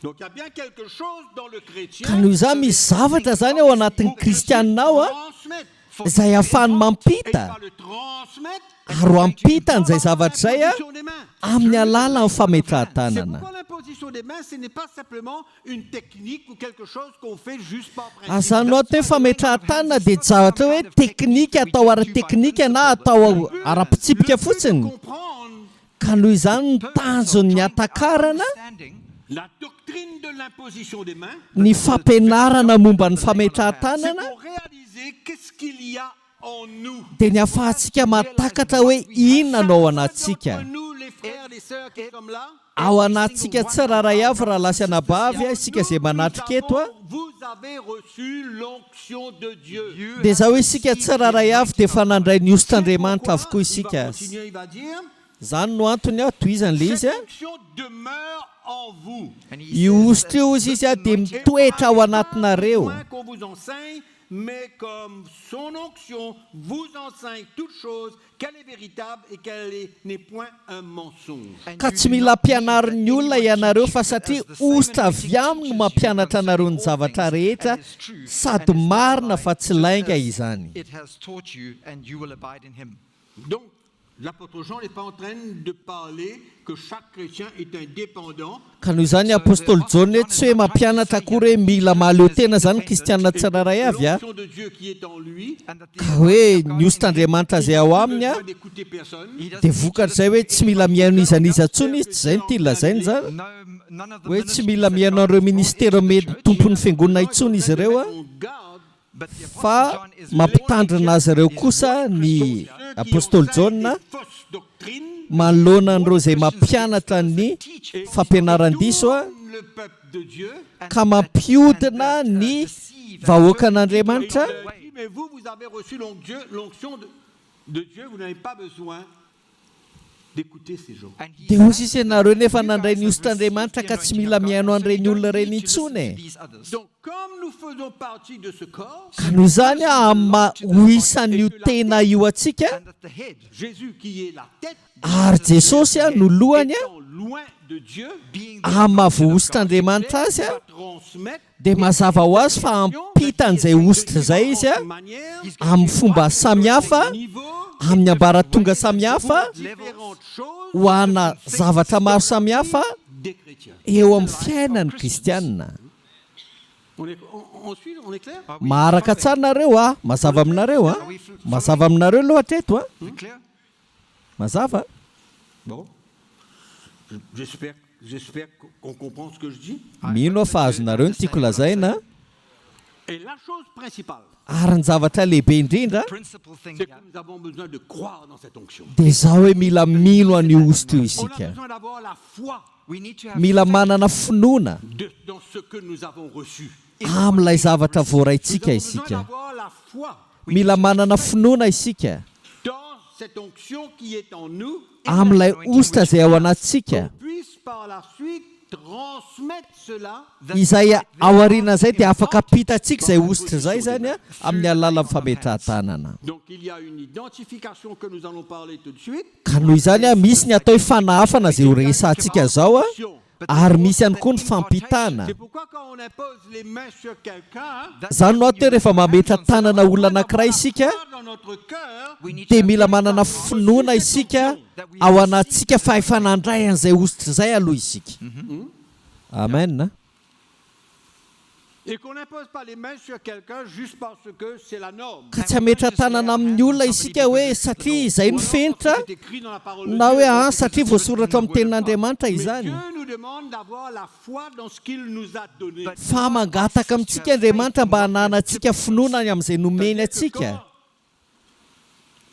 Donc il y a bien quelque chose dans le chrétien ka noho izany misy zavatra zany ao anatin'ny kristianinao a transmettre. izay ahafahany Et mampita il va le transmettre ary ho ampita an'izay zavatra izay a l'imposition des mains. amin'ny alalan'ny C'est fametrahan-tanana. pourquoi l'imposition des mains, ce n'est pas simplement une technique ou quelque chose qu'on fait juste par principe. Azano ato hoe fametrahan-tanana dia tsy zavatra hoe teknika atao ara-teknika na atao ara-pitsipika fotsiny. Comprendre Ka noho izany ny tanjon'ny atakarana Understanding la doctrine de l'imposition des mains, ny fampianarana momba ny fametrahan-tanana c'est pour réaliser qu'est-ce qu'il y a en nous. dia ny ahafahantsika mahatakatra hoe inona no ao anatsika. Entre nous, les frères, les sœurs qui sommes là, Ao anatsika tsiraray avy raha lasy anabavy a isika izay manatrika eto a vous avez reçu l'onction de Dieu. dia zaho hoe isika tsiraray avy dia efa nandray ny ositr'Andriamanitra avokoa isika. Continuer, il va dire, Zany no antony a toizan'ilay izy a cette onction demeure en vous. io ositra io izy izy a dia mitoetra ao anatinareo. Moins qu'on vous enseigne, mais comme son onction vous enseigne toute chose, qu'elle est véritable et n'est point un mensonge. Ka tsy mila ampianarin'ny olona ianareo fa satria ositra avy aminy no mampianatra anareo ny zavatra rehetra sady marina fa tsy lainga izany. it has taught you and you will abide in him. Donc, l'apôtre Jean n'est pas en train de parler que chaque chrétien est indépendant. Ka noho izany apôstôly Jaona hoe tsy hoe mampianatra akory hoe mila mahaleo tena zany kristianina tsiraray avy a, L'onction de Dieu qui est en lui, ka hoe ny ositr'Andriamanitra izay ao aminy a besoin d'écouter personne. dia vokatra izay hoe tsy mila mihaino izan'izantsony izy, tsy izay no tia lazainy zany None of the hoe tsy ministries mila that mihaino God an'ireo has ministera called mety the church, tompon'ny fiangonana intsony izy ireo a, On garde but the Apostle fa John is mampitandrina azy ireo kosa ny ceux qui apôstôly enseignent Jaona des fausses doctrines, manoloana an'ireo izay mampianatra ny fampianaran-diso a tournent le peuple de Dieu. ka mampiodina ny vahoaka an'Andriamanitra. Il dit, mais vous avez reçu l'onction de Dieu, vous n'avez pas besoin d'écouter ces gens. Dia hozy izy ianareo nefa nandray ny ositr'Andriamanitra ka tsy mila mihaino an'ireny olona ireny intsony e. Donc, comme nous faisons partie de ce corps, Ka noho izany a amin'ny ho isan'io tena io atsika and that the head Jésus qui est la tête, ary Jesosy a no lohany a étant loin de Dieu, being amin'ny mahavoositr'Andriamanitra azy a va transmettre dia mazava ho azy fa ampita an'izay ositra izay izy a de manière, amin'ny fomba samihafa, niveau, amin'ny ambaratonga samihafa différentes choses ho ana zavatra maro samihafa des chrétiens. eo amin'ny fiainan'ny kristianina. On suit, on est clair? Maharaka tsara nareo a, mazava aminareo a, mazava aminareo loatra eto a, Is it clear? mazava. Bon. J'espère qu'on comprend ce que je dis. mino fa azonareo ny tiako lazaina Et la chose principale, ary ny zavatra lehibe indrindra Principal thing c'est que nous avons besoin de croire dans cette onction. dia zaho hoe mila mino an'io osto io On a isika besoin d'avoir la foi we need to have mila manana finoana dans ce que nous avons reçu. amin'ilay zavatra Nous voaraintsika avons besoin isika d'avoir la foi mila manana finoana isika dans cette onction qui est en nous, amin'ilay osta izay ao anatsika qu'on puisse par la suite transmettre cela izay ao aoriana izay dia afaka apitatsika izay ositra izay zany a amin'ny alalan'ny fametrahan-tanana Donc il y a une identification que nous allons parler tout de suite. ka noho izany a misy ny atao hifanahafana izay ho resahantsika zao a ary misy ihany koa ny fampitana C'est pourquoi quand on impose les mains sur quelqu'un, zany no ato hoe rehefa mametra tanana olona anankiray isika dans notre cœur, dia mila manana finoana isika ao anatsika fa efa nandray an'izay ositra izay aloha isika amen et qu'on n'impose pas les mains sur quelqu'un juste parce que c'est la norme. ka tsy hametra tanana amin'ny olona isika hoe satria izay Ou ny alors fenitra parce que c'est écrit dans la parole de na Dieu, hoe donc satria voasoratra amin'ny tenin'andriamanitra Mais izany Dieu nous demande d'avoir la foi dans ce qu'il nous a donné. fa mangataka amintsika andriamanitra mba hananantsika finoana ny amin'izay nomeny atsika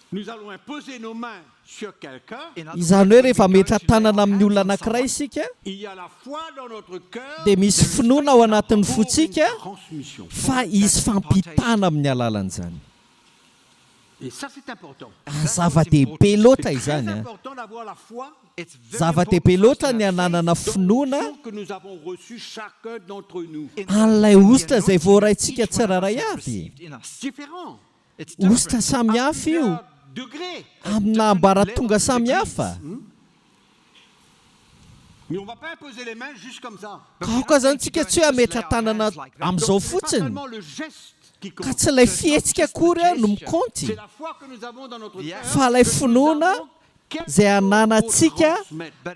Nous allons imposer nos mains sur quelqu'un. izany hoe rehefa metra tanana amin'ny olona anankiray isika Il y a la foi dans notre cœur dia misy finoana ao anatin'ny pour une fotsika transmission. fa izy fampitana amin'ny alalan'izany Et ça, c'est important. zava-dehibe loatra C'est izany très a important d'avoir la foi zava-dehibe loatra ny hananana finoana que nous avons reçu chacun d'entre nous. an'ilay ositra izay voaraintsika tsiraray avy Différent. ositra samihafa io Degré. amina ambaratonga samihafa Mais on ne va pas imposer les mains juste comme ça. ka aoka zany tsika tsy hoe hametra tanana amin'izao Donc, c'est pas fotsiny seulement le geste qui ka compte. tsy ilay fihetsika akory a no mikonty C'est la foi que nous avons dans notre cœur. fa ilay finoana izay hananantsika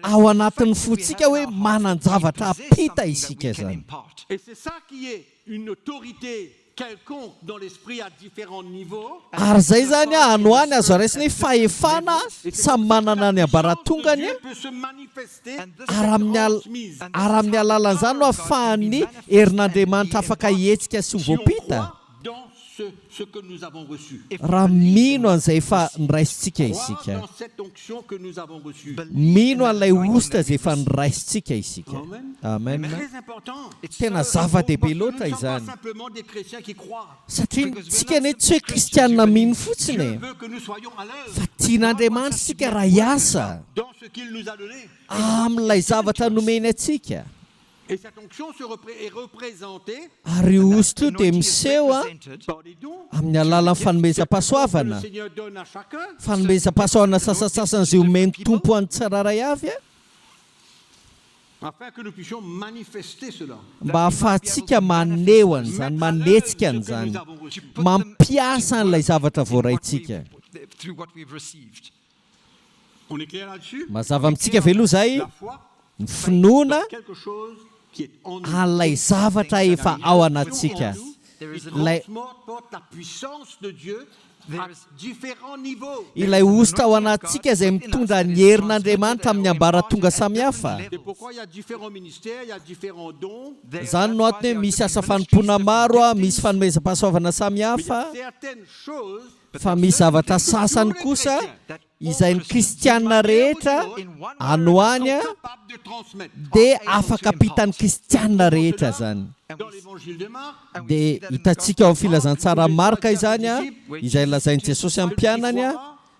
ao anatin'ny fotsika hoe manan-javatra apita isika zany Et c'est ça qui est une autorité quelconque dans l'esprit à différents niveaux. ary zay zany a anoany azo raisiny hoe fahefana samy manana ny ambaratongany Dieu peut se manifester ary amin'ny alalan'izany no ahafahan'ny herin'andriamanitra afaka hihetsika sy ho si on voapita croit dans ce que nous avons reçu. raha mino an'izay efa niraisintsika Croire isika dans cette onction que nous avons reçue. mino an'ilay ositra izay efa niraisintsika isika Amen. amen Très important. tena zava-dehibe Parce que nous loatra ne sommes pas izany simplement des chrétiens qui croient. satria tsika ane tsy hoe kristianina mino fotsiny Dieu e veut que nous soyons à l'aise fa tian'andriamanitra tsika raha hiasa dans ce qu'il nous a donné. amin'ilay zavatra nomeny atsika Et cette onction est représentée ary io ositra io dia miseho a par des dons amin'ny alalan'ny que fanomezam-pahasoavana le Seigneur donne à chacun. fanomezam-pahasoavana sasasasany izay omeny tompo any tsiraray avy a Afin que nous puissions manifester cela. mba ahafahantsika maneho an'izany manetsika an'izany mampiasa an'ilay zavatra voaraintsika through what we've received. On est clair là-dessus? mazava amintsika ve aloha zay La foi, ny finoana quelque chose qui est en nous. an'ilay zavatra efa ao anatsika Il Lay- transporte la puissance de Dieu à différents niveaux. ilay ositra ao anatsika izay mitondra ny herin'andriamanitra amin'ny ambaratonga samihafa C'est pourquoi il y a différents ministères, il y a différents dons. zany no atony hoe misy asa fanompoana maro a misy fanomezam-pahasoavana Mais il y samihafa a certaines choses fa misy zavatra sasany kosa izay ny kristianina rehetra anoany a capables de transmettre. dia afaka apitan'ny kristianina rehetra zany Dans l'évangile de Marc, dia hitantsika ao amin'ny filazantsara marka izany a izay lazain'i jesosy amin'ny mpianany a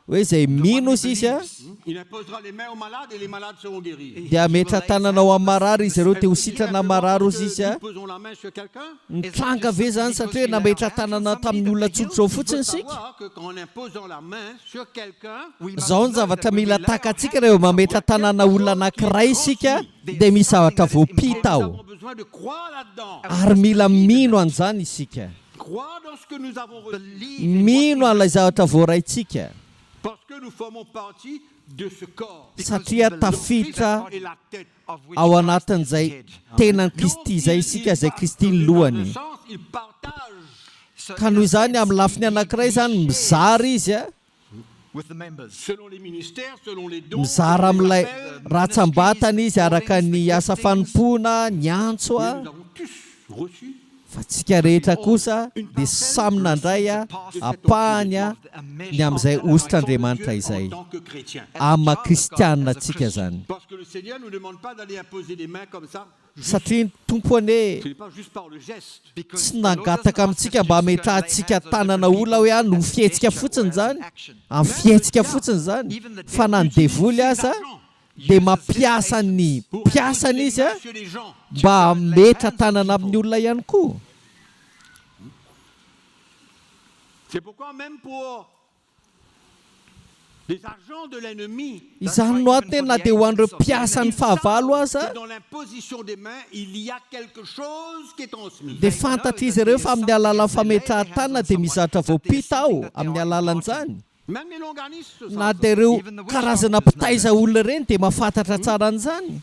hoe izay mino izy a il imposera les mains aux malades et les malades seront guéris. dia ametra tananao amin'ny marary izy ireo te ho sitrana marary ozy izy a Nous posons la main sur quelqu'un. mitranga ve zany satria hoe nametra tanana tamin'ny olona tsotra zao fotsiny sika Savoir que qu'en imposant la main sur quelqu'un, zao ny zavatra mila takatsika rehefa mametra tanana olona anankiray isika dia misy zavatra voapita nous ao avons besoin de croire là-dedans. ary mila mino an'izany isika Croire dans ce que nous avons reçu. mino an'ilay zavatra voaraintsika Parce que nous formons partie de ce corps. satria tafiditra Et la tête. ao anatin'izay tenany kristy izay isika izay kristy ny lohany Dans le sens, il partage. ka noho izany amin'ny lafiny anankiray zany mizary izy a with the members. selon les ministères, selon les dons, mizara selon les amin'ilay appels. ratsambatana izy araka ny asa fanompoana ny antso Mais a nous avons tous reçu fa tsika rehetra kosa dia samy nandray a apahany a ny amin'izay ositran'andriamanitra izay en tant que chrétien. amin'ny maha-kristianina atsika zany Parce que le Seigneur ne nous demande pas d'aller imposer les mains comme ça. satria ny tompo ane Ce n'est pas juste par le geste. Because tsy the Lord nangataka doesn't ask amintsika us mba just to hametra lay antsika hands on tanana other olona hoe a people no as fietsika gesture fotsiny or as zany an action. amin'ny fietsika fotsiny zany Even the fa na ny devil devoly aza dia mampiasa ny Pour mpiasany imposer les izy mains a sur les gens. mba hametra tanana amin'ny olona ihany koa. C'est pourquoi même pour les agents de l'ennemi, izany no antony na dia ho an'ireo mpiasan'ny fahavalo aza que dans l'imposition des mains, il y a quelque chose qui est transmis. dia fantatra izy ireo fa amin'ny alalan'ny fametrahan-tanana dia mizatra voapita ao amin'ny alalan'izany. Même les longanistes Na savent dia ça. ireo karazana mpitaiza olona ireny dia mahafantatra tsara an'izany.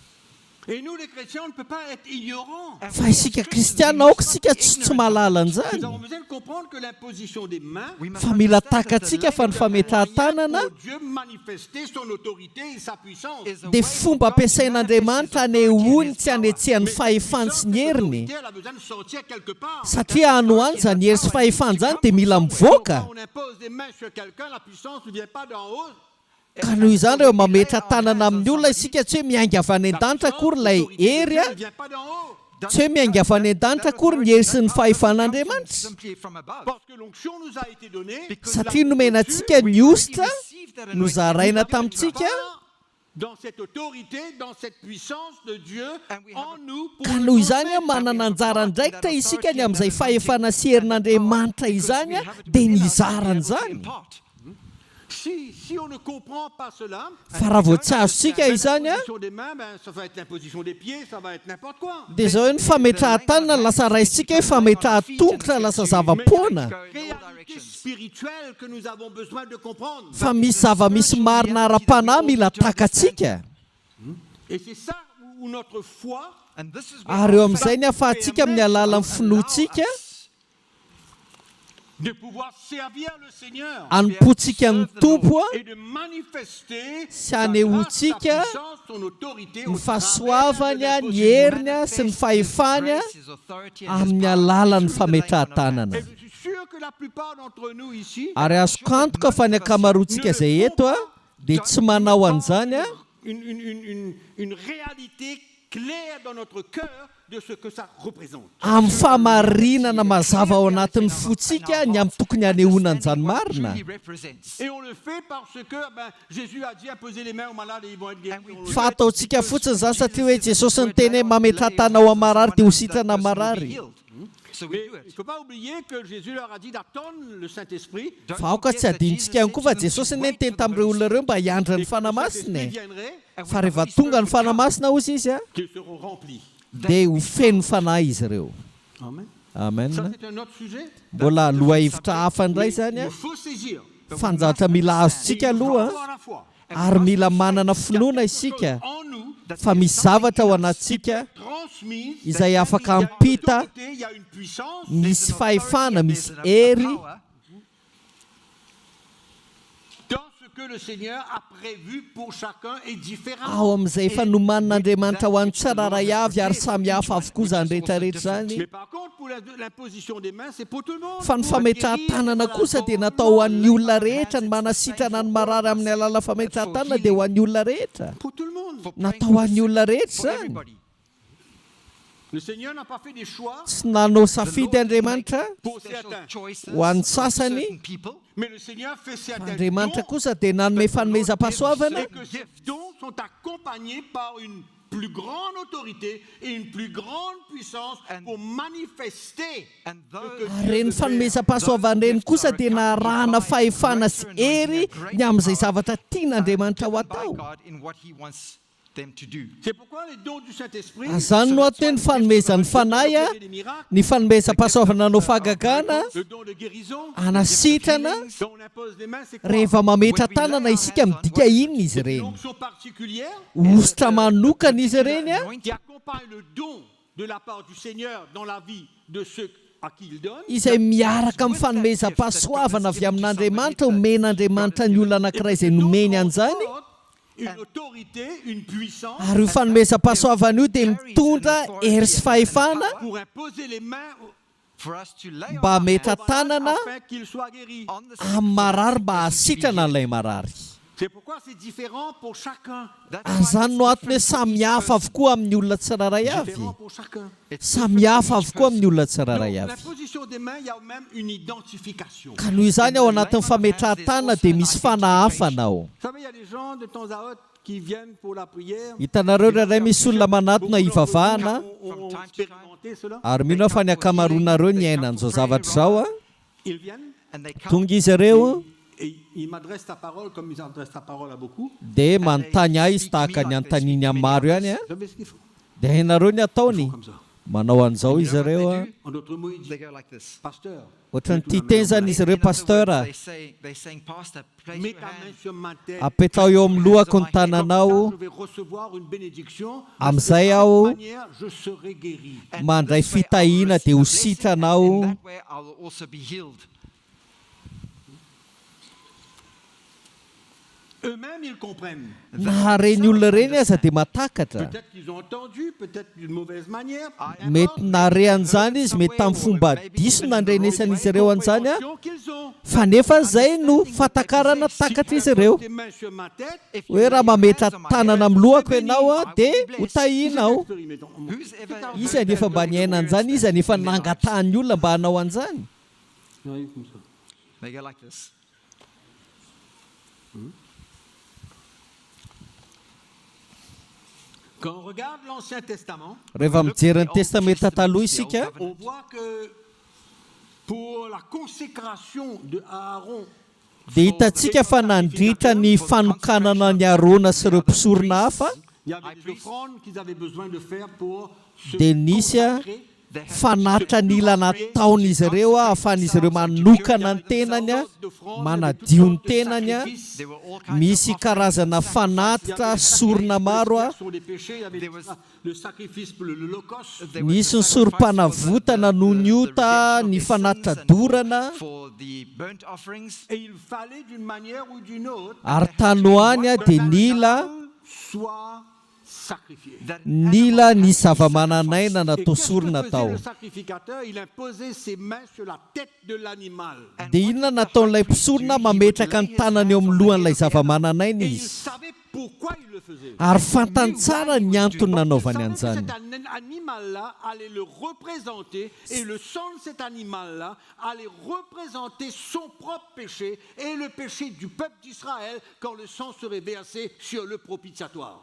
Et nous, les chrétiens, on ne peut pas être ignorants. Fa isika kristiana aoka isika tsy mahalala Nous an'izany. avons besoin de comprendre que l'imposition des mains, Fa mila takatsika fa ny fametrahan-tanana pour Dieu manifester son autorité et sa puissance. dia fomba ampiasain'Andriamanitra hanehoany tsy hanetsehany fahefany sy ny heriny. Elle a besoin de sortir quelque part. Satria ano any zany hery sy fahefany zany dia mila mivoaka. Quand on impose des mains sur quelqu'un, la puissance ne vient pas d'en haut. Ka noho izany reo mametra tanana amin'ny olona isika tsy hoe miainga avy any an-danitra akory ilay hery a, Ne vient pas d'en haut. tsy hoe miainga avy any an-danitra akory ny hery sy ny fahefan'Andriamanitra. Simply from above. Parce que l'onction nous a été donnée. Satria nomenantsika ny ositra no zaraina tamintsika Dans cette autorité, dans cette puissance de Dieu en nous. pour ka le noho izany a transmettre. manana anjara ndraikitra isika ny amin'izay fahefana sy herin'Andriamanitra izany a dia nizarany zany. Si on ne comprend pas cela, Fa raha vao tsy azontsika izany a l'imposition des mains, ça va être l'imposition des pieds, ça va être n'importe quoi. dia zao hoe ny fametrahan-tanana lasa raisitsika hoe fametrahan-tongotra lasa zava-poana. Réalité spirituelle que nous avons besoin de comprendre. Fa misy zava-misy marina ara-panahy mila takatsika. Et c'est ça où notre foi And this is where Ary eo our amin'izay ny ahafahantsika amin'ny alalan'ny finoantsika de pouvoir servir le Seigneur hanompotsika ny tompo a et de manifester sy sa grâce, sa hanehoantsika puissance, son autorité ny au fahasoavany a, travers de ny l'imposition. heriny a sy ny fahefany a amin'ny alalan'ny fametrahan-tanana. Et je suis sûr que la plupart d'entre nous ici Ary azoko antoka fa ny ankamaroantsika izay eto a dia tsy manao an'izany a une réalité claire dans notre cœur de ce que ça représente. amin'ny famarinana mazava ao anatin'ny fotsika ny amin'ny tokony hanehoanan'izany marina. Et on le fait parce que Jésus a dit imposer les mains aux malades et ils vont être guéris. On le Fa fait. ataontsika fotsiny zany satria hoe Jesosy ny teny hoe mametrahan-tana ao amin'ny marary dia ho sitrana amin'ny marary. So we Mais do il ne it. faut pas oublier que Jésus leur a dit d'attendre le Saint-Esprit. Fa aoka tsy adinitsika ihany koa fa Jesosy ny teny tamin'ireo olona ireo mba hiandra ny Et quand le fanamasina Saint-Esprit e. viendrait, Fa rehefa tonga ny fanamasina ozy izy a qu'ils seront remplis. dia ho feno fanahy izy ireo. Amen. Amen. Ça, c'est un autre sujet. Mbola loha hevitra hafa indray zany a. Il faut saisir. Fanjatra mila azontsika Il faut aloha avoir la foi. ary mila manana finoana isika En nous, fa misy zavatra ao anatsika transmise, izay afaka il y a une hampita autorité, il y a une puissance. misy fahefana, misy hery Dans ce que le Seigneur a prévu pour chacun est différent. ao amin'izay efa nomanin'Andriamanitra ho an'ny tsiraray avy ary samy hafa avokoa zany rehetrarehetra zany. Mais par contre, pour l'imposition des mains, c'est pour tout le monde. Fa ny Pour fametrahan-tanana guérir, kosa dia natao ho an'ny olona rehetra, ny manasitrana ny marary amin'ny alala fametrahan-tanana dia ho an'ny olona rehetra. pour tout le monde. Natao ho an'ny olona rehetra zany. Le Seigneur n'a pas fait des choix Tsy nanao safidy Andriamanitra pour certains, ho an'ny sasany, mais le Seigneur fait certains Andriamanitra dons kosa dia nanome fanomezam-pahasoavana et que ces dons sont accompagnés par une plus grande autorité et une plus grande puissance pour manifester ce que ary reny fanomezam-pahasoavana reny kosa dia narahana fahefana sy hery ny amin'izay zavatra tian'Andriamanitra ho atao. C'est pourquoi les dons du Saint-Esprit, Izany no ateny fanomezan'ny fanahy a, des miracles, ny fanomezam-pahasoavana anao fahagagana, le don de guérison, anasitrana, dont on impose les mains, c'est quoi? rehefa mametra tanana isika midika inona izy Une ireny. onction particulière Ositra manokana izy ireny a, qui accompagne le don de la part du Seigneur dans la vie de ceux à qui il donne. izay miaraka amin'ny fanomezam-pahasoavana avy amin'Andriamanitra omen'Andriamanitra ny olona anankiray izay nomeny an'izany. Une autorité, une puissance Ary io fanomezam-pahasoavana io dia mitondra hery sy fahefana pour imposer les mains For us to lay mba on our hameta hands tanana afin qu'il soit guéri. on the sick amin'ny marary mba hasitrana an'ilay marary. C'est pourquoi c'est différent pour chacun. That's Ary why izany no antony hoe samihafa avokoa amin'ny olona tsirairay avy. Différent pour chacun. Samihafa avokoa amin'ny olona tsirairay Donc, avy. l'imposition des mains, il y a même une identification. Ka noho izany ao anatin'ny fametrahan-tanana dia misy fanahafana ao. Vous savez, il y a des gens de temps à autre qui viennent pour la prière. Hitanareo raharay misy olona manatona hivavahana On expérimenté cela. ary mino fa ny akamaroanareo ny aina an'izao zavatra izao a. Ils viennent and they come Tonga izy ireo et ils m'adressent ta parole comme ils adressent ta parole à beaucoup. dia manontany ahy izy tahaka ny antaniny amin'ny maro ihany a. Vous savez ce qu'ils font? Dia hainareo ny ataony Comme ça. manao an'izao izy ireo a. En d'autres mots, ils disent, they go like this. pasteur, Ohatrany tia teny zany izy ireo In other pasteur a. words, they're saying, Pastor, place mets your ta main hand. sur ma tête. Apetao eo amin'ny lohako ny Comme ça, tananao je vais recevoir une bénédiction. Am'izay De aho cette manière, je serai guéri. And mandray this way I will fitahiana dia receive ho blessing, sitranao. and in that way I will also be healed. Eux-mêmes, ils comprennent. Na reny olona reny aza dia matakatra. Peut-être qu'ils ont entendu, peut-être d'une mauvaise manière. Mety nare an'izany izy mety tamin'ny fomba diso nandrenesan'izy ireo an'izany a. Compréhension qu'ils ont. Fa nefa zay no fatakarana takatra izy ireo. Tes mains sur ma tête. If Hoe you raha lay your mametra hands on my tanana head, amin'ny lohako ianao a dia ho tahianao. Expérimentons. who's ever Izy any efa mba niaina an'izany izy any efa nangatahany olona mba hanao an'izany. Oui, comme ça. They go like this. Quand on regarde l'Ancien Testament, Rehefa mijery ny testamenta taloha isika on voit que pour la consécration de Aaron, dia hitantsika fa nandritra ny fanokanana ny Arona sy ireo mpisorona hafa il y avait des offrandes qu'ils avaient besoin de faire pour se dia nisy a consacrer. fanatra ny ila nataon'izy ireo a ahafahan'izy ireo manokana ny tenany a manadio ny tenany a. There were all kinds Misy karazana fanatitra sorona maro a. Sur les péchés, il y avait le sacrifice pour l'Holocauste. Misy ny sorom-panavotana noho ny ota ny fanatitra dorana for the burnt offerings. Et il fallait d'une manière ou d'une autre ary tanoany a dia nila soit sacrifié. That nila ny zava-mananaina Et natao qu'est-ce que sorona faisait tao. le sacrificateur? Il imposait ses mains sur la tête de l'animal. Dia inona nataon'ilay mpisorona mametraka ny tanany eo amin'ny lohan'ilay zava-mananaina Et il izy. savait pourquoi il le faisait. Ary fantany tsara ny antony Il nanaovany savait que an'izany. cet animal-là allait le représenter et le sang de cet animal-là allait représenter son propre péché et le péché du peuple d'Israël quand le sang serait versé sur le propitiatoire.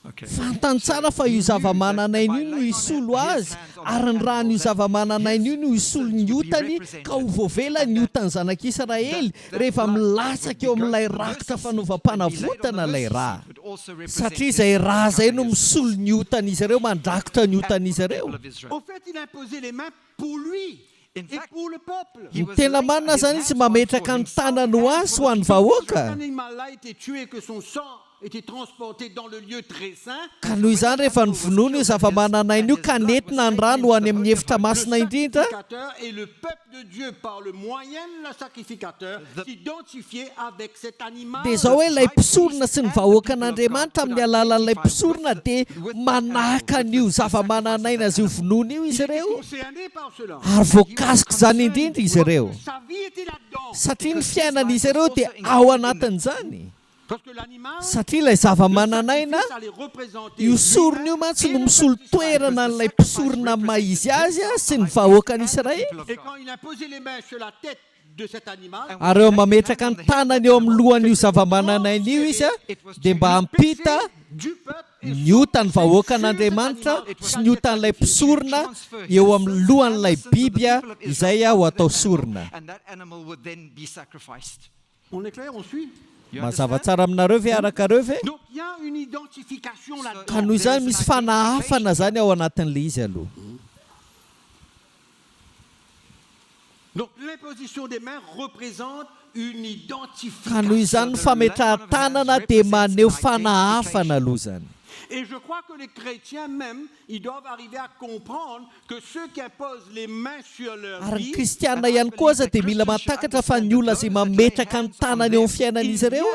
okay. Fantany tsara fa io zava-mananaina io no hisolo azy ary ny raha n'io zava-mananaina io no hisolo ny otany ka ho voavela ny otan'ny zanak'Israely rehefa milatsaka eo amin'ilay rakitra fanaovam-panavotana ilay raha. Would also Satria represent izay raha zay no misolo ny otan'izy ireo mandrakotra ny otan'izy ireo. of Israel. Au fait, il imposait les mains pour lui In et fact, pour le peuple. he Ny was tena laying marina his zany hands izy on mametraka for ny himself tanany ho azy ho an'ny Cet vahoaka. animal-là était tué, que son sang était transporté dans le lieu très saint. Ka noho izany rehefa nyvonoana io zava-mananaina io ka nentina ny rano ho any amin'ny efitra masina Le indrindra sacrificateur et le peuple de Dieu, par le moyen de le sacrificateur, s'identifiaient avec cet animal. dia izao hoe ilay mpisorona sy ny vahoaka an'Andriamanitra amin'ny alalan'ilay mpisorona dia manaka an'io zava-mananaina azy io vonoana io izy Ils étaient ireo concernés par cela. ary voakasika izany indrindra izy ireo Sa vie était là-dedans. satria ny fiainan'izy ireo dia ao anatin'izany. Parce que l'animal, Satria ilay zava-mananaina sacrifice allait représenter io sorona io mantsy no misolo toerana n'ilay mpisorona maizy azy a sy ny vahoakan'Israely. Et quand il imposait les mains sur la tête de cet animal, Ary eo mametraka ny tanany eo amin'ny lohan'io zava-mananaina io izy a dia mba hampita du peuple et ny otany vahoaka an'Andriamanitra sy ny otan'ilay mpisorona eo amin'ny lohan'ilay biby a izay a ho atao sorona. and that animal would then be sacrificed. on est clair, on suit. You Mazava understand? tsara aminareo ve arakareo ve? Donc il y a une identification Ka là-dedans. noho izany misy fanahafana zany ao anatin'ilay izy aloha. Donc l'imposition des mains représente une identification. Ka noho izany ny fametrahan-tanana dia maneho fanahafana aloha zany. Et je crois que les chrétiens même, ils doivent arriver à comprendre que ceux qui imposent les mains sur leur Ary ny vie, kristianina ihany koa aza dia mila mahatakatra fa ny olona izay mametraka ny tanany eo amin'ny fiainan'izy ireo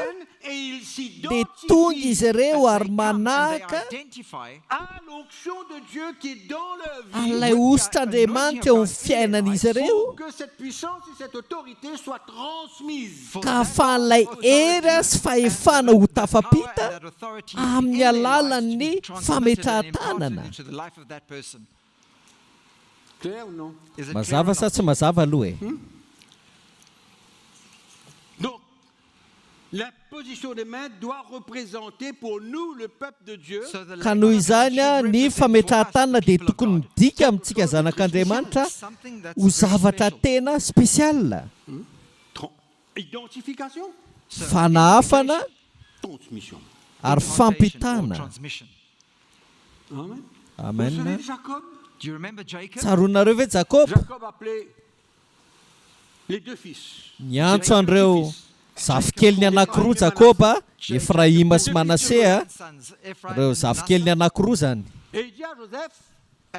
et ils dia s'identifient tonga izy ireo As ary they come and they manaka identify à l'onction de Dieu qui est dans leur vie. an'ilay ositr'Andriamanitra eo amin'ny fiainan'izy ireo Pour que cette puissance et cette autorité soient transmises. ka ahafahan'ilay hery sy fahefana ho tafapita amin'ny alalan'ny fametrahan-tanana. Clair ou non? Mazava sa tsy mazava aloha e? Donc, l'imposition des mains doit représenter pour nous, le peuple de Dieu, Ka noho izany a ny fametrahan-tanana dia tokony midika amintsika zanak'Andriamanitra ho zavatra tena spesiala, identification, fanahafana transmission. ary fampitana. Amen. Vous Amen. savez, Jacob, Do you remember Jacob? Tsaronareo ve Jakob? Jacob appelait les deux fils. Niantso an'ireo zafikeliny anankiroa Jakoba, Efraïma sy Manase a, ireo zafikeliny anankiroa zany. Et il dit à Joseph,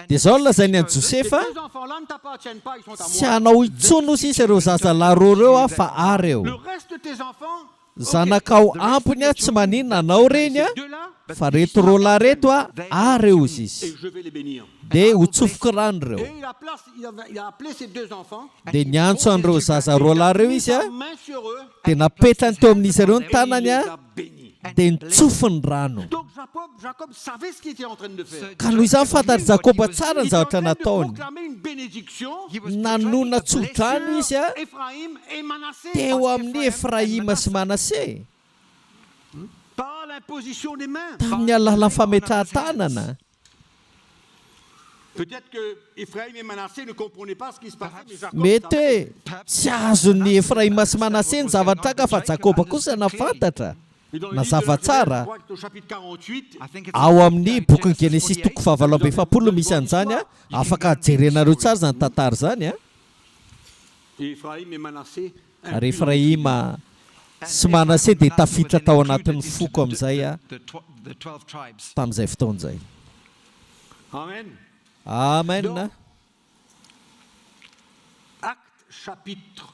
Dia izao no lazainy an'i ces Josefa, deux enfants-là ne t'appartiennent pas, ils sont à tsy moi. hanao intsony ozy izy ireo zazalahy roa ireo a fa areo. Le reste de tes enfants, Zanakao ampony a tsy maninona anao reny a, ces deux-là, fa reto roa lahy reto a areo izy et izy. je vais les bénir. Dia hotsofoko rano ireo. Et il a appelé ces deux enfants, Dia niantso an'ireo zaza roa lahy ireo izy a, sa main sur eux, dia napetrany teo amin'izy ireo ny et tanany il les a, a bénis. dia nitsofony rano. Donc Jacob savait ce qu'il était en train de faire. Ka noho izany fantatry Jakoba tsara ny Il était en zavatra train de nataony. proclamer une bénédiction Nanona tsodrano izy a Ephraïm et Manassé teo amin'ny Efraïma sy Manase par l'imposition des mains. tamin'ny alalan'ny fametrahan-tanana. Peut-être que Ephraïm et Manassé ne comprenaient pas ce qui se passait, mais Jacob Mety savait. hoe tsy azon'ny Efraïma sy Manase ny zavatra ka fa Jakoba kosa nafantatra. Et dans le Na livre de la zava tsara. Genèse, je crois que c'est au chapitre 48, I think it's Ao amin'ny boky Genesis toko 27 misy an'izany a, afaka jerenareo tsara zany tantara zany a. et Ephraïm et Manassé Ary Efraïma sy Manase dia tafiditra tao anatin'ny foko amin'izay a, the 12 tribes. tamin'izay fotoan'izay. Amen. Amen. Acte chapitre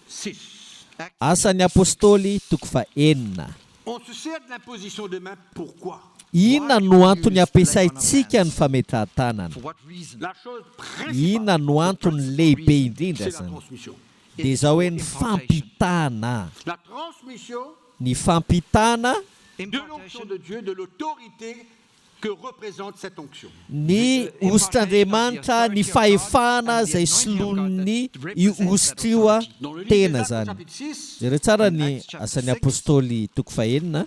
6. Asan'ny apôstôly toko 4. On se sert de l'imposition des mains. Pourquoi? Inona no antony ampiasaintsika ny fametrahan-tanana? For what reason? La chose principale, Inona no antony lehibe indrindra c'est la zany? transmission. Dia izao hoe ny fampitana. La transmission Ny fampitana de l'onction de Dieu, de l'autorité que représente cette onction. ny ositr'Andriamanitra, ny fahefana izay solon'ny io ositra io a Dans le livre tena des Actes, zany. chapitre 6, Jereo tsara ny asan'ny apôstôly toko 4.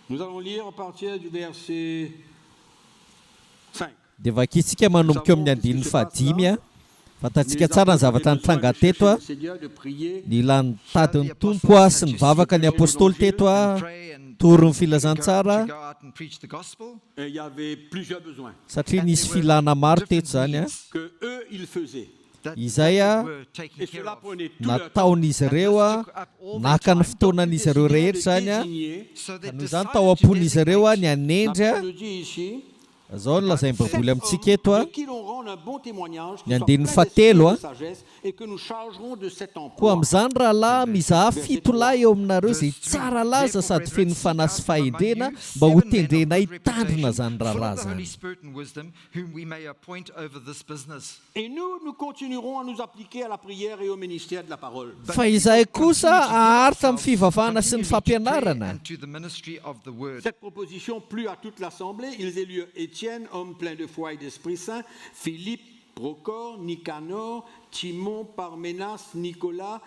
nous allons lire à partir du verset 5. Dia vakitsika manomboka eo amin'ny andininy 5 a. Fantatsika tsara ny zavatra nitranga teto a. Ny ilan'ny tadin'ny tompo a sy ny vavaka ny apôstôly teto a, toron'ny filazantsara, Go out and preach the gospel. Et il y avait plusieurs besoins satria nisy filana maro teto zany a. que eux ils faisaient. That Izay a, were taken Et care cela of. prenait tout leur temps. nataon'izy ireo a, naka ny fotoanan'izy ireo rehetra zany a. So they Ka noho izany decided tao to am-pon'izy ireo a designate ny anendry a. Je dis ici, Zao no lazay mibaboly amintsika eto a. de qui l'on rend un bon témoignage, qui Ny soit andininy plein fahatelo d'esprit a. de sagesse, et que nous chargerons de cet Koa emploi. amin'izany rahalahy mizaha 7 lahy eo aminareo izay tsara laza sady feno fanasy fahendrena mba ho tendrenay tandrina zany rahalahy full of the Holy zany. Spirit and wisdom, whom we may appoint over this business. Et nous continuerons à nous appliquer à la prière et au ministère de la parole. Fa izahay kosa aharitra amin'ny fivavahana sy ny fampianarana. And to the ministry of the word. Cette proposition plut à toute l'assemblée. Ils élurent Étienne, homme plein de foi et d'Esprit Saint, Philippe, Procor, Nicanor, Timon, Parménas, Nicolas,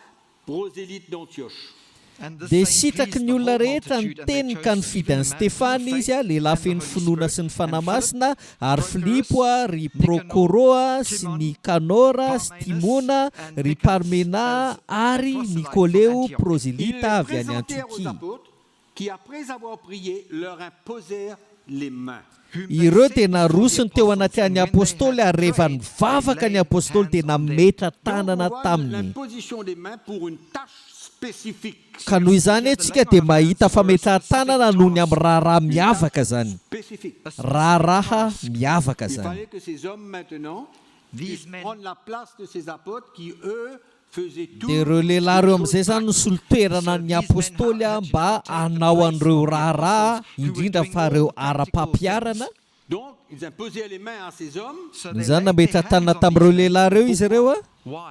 prosélyte d'Antioche. And this Dia saying sitraky pleased ny the olona whole rehetra multitude, ny and they teniny chose ka ny Stephen, fidy a an'i man Stefana full of izy a, faith lehilahy and feno the Holy finoana sy ny Spirit, and fanamasina, Philip, ary Prochorus, Filipo a, ry Nicanor, Procoroa sy Timon, Nikanora sy Parmenas, Timona, and ry Nicholas Parmena as ary proselytes Nikoleo from Antioch. Ils proselita les avy any présentèrent aux Antioquie. apôtres qui après avoir prié leur imposèrent les mains. Ireo dia narosony teo anaty any apôstôly ary rehefa nivavaka ny apôstôly dia nametra tanana taminy. L'imposition des mains pour une tâche spécifique. Ka noho izany antsika dia mahita fametrahan-tanana noho ny amin'ny raharaha miavaka zany. Spécifique. Raharaha miavaka Il zany. fallait que ces hommes maintenant puissent prendre la place de ces apôtres qui, eux, faisaient tout. Dia ireo lehilahy ireo amin'izay zany no solotoerana ny apôstôly mba hanao an'ireo raharaha indrindra fa ireo ara-pampiarana. Donc, ils imposaient les mains à ces hommes Izany nametra tanana tamin'ireo lehilahy ireo izy ireo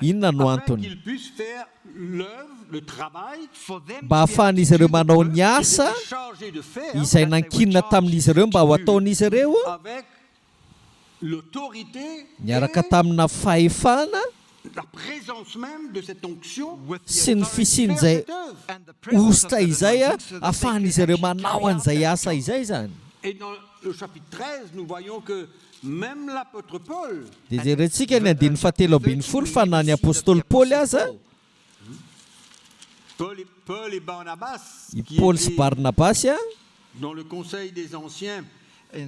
inona no afin antony? qu'ils puissent faire l'œuvre, le travail Mba ahafahan'izy ireo manao ny asa qu'ils étaient chargés de faire izay nankinina tamin'izy ireo mba ho ataon'izy ireo avec l'autorité, niaraka tamina fahefana la présence même de cette onction. sy ny Faire fisian'izay cette œuvre. ositra izay ahafahan'izy ireo manao an'izay asa izay zany. Et dans le chapitre 13, nous voyons que même l'apôtre Paul, Dia jerentsika ny andiny fahatelo ambin'ny folo fa na ny apôstôly Paoly aza Paul et Barnabas, i qui Paoly sy étaient Barnabasy dans le conseil des anciens,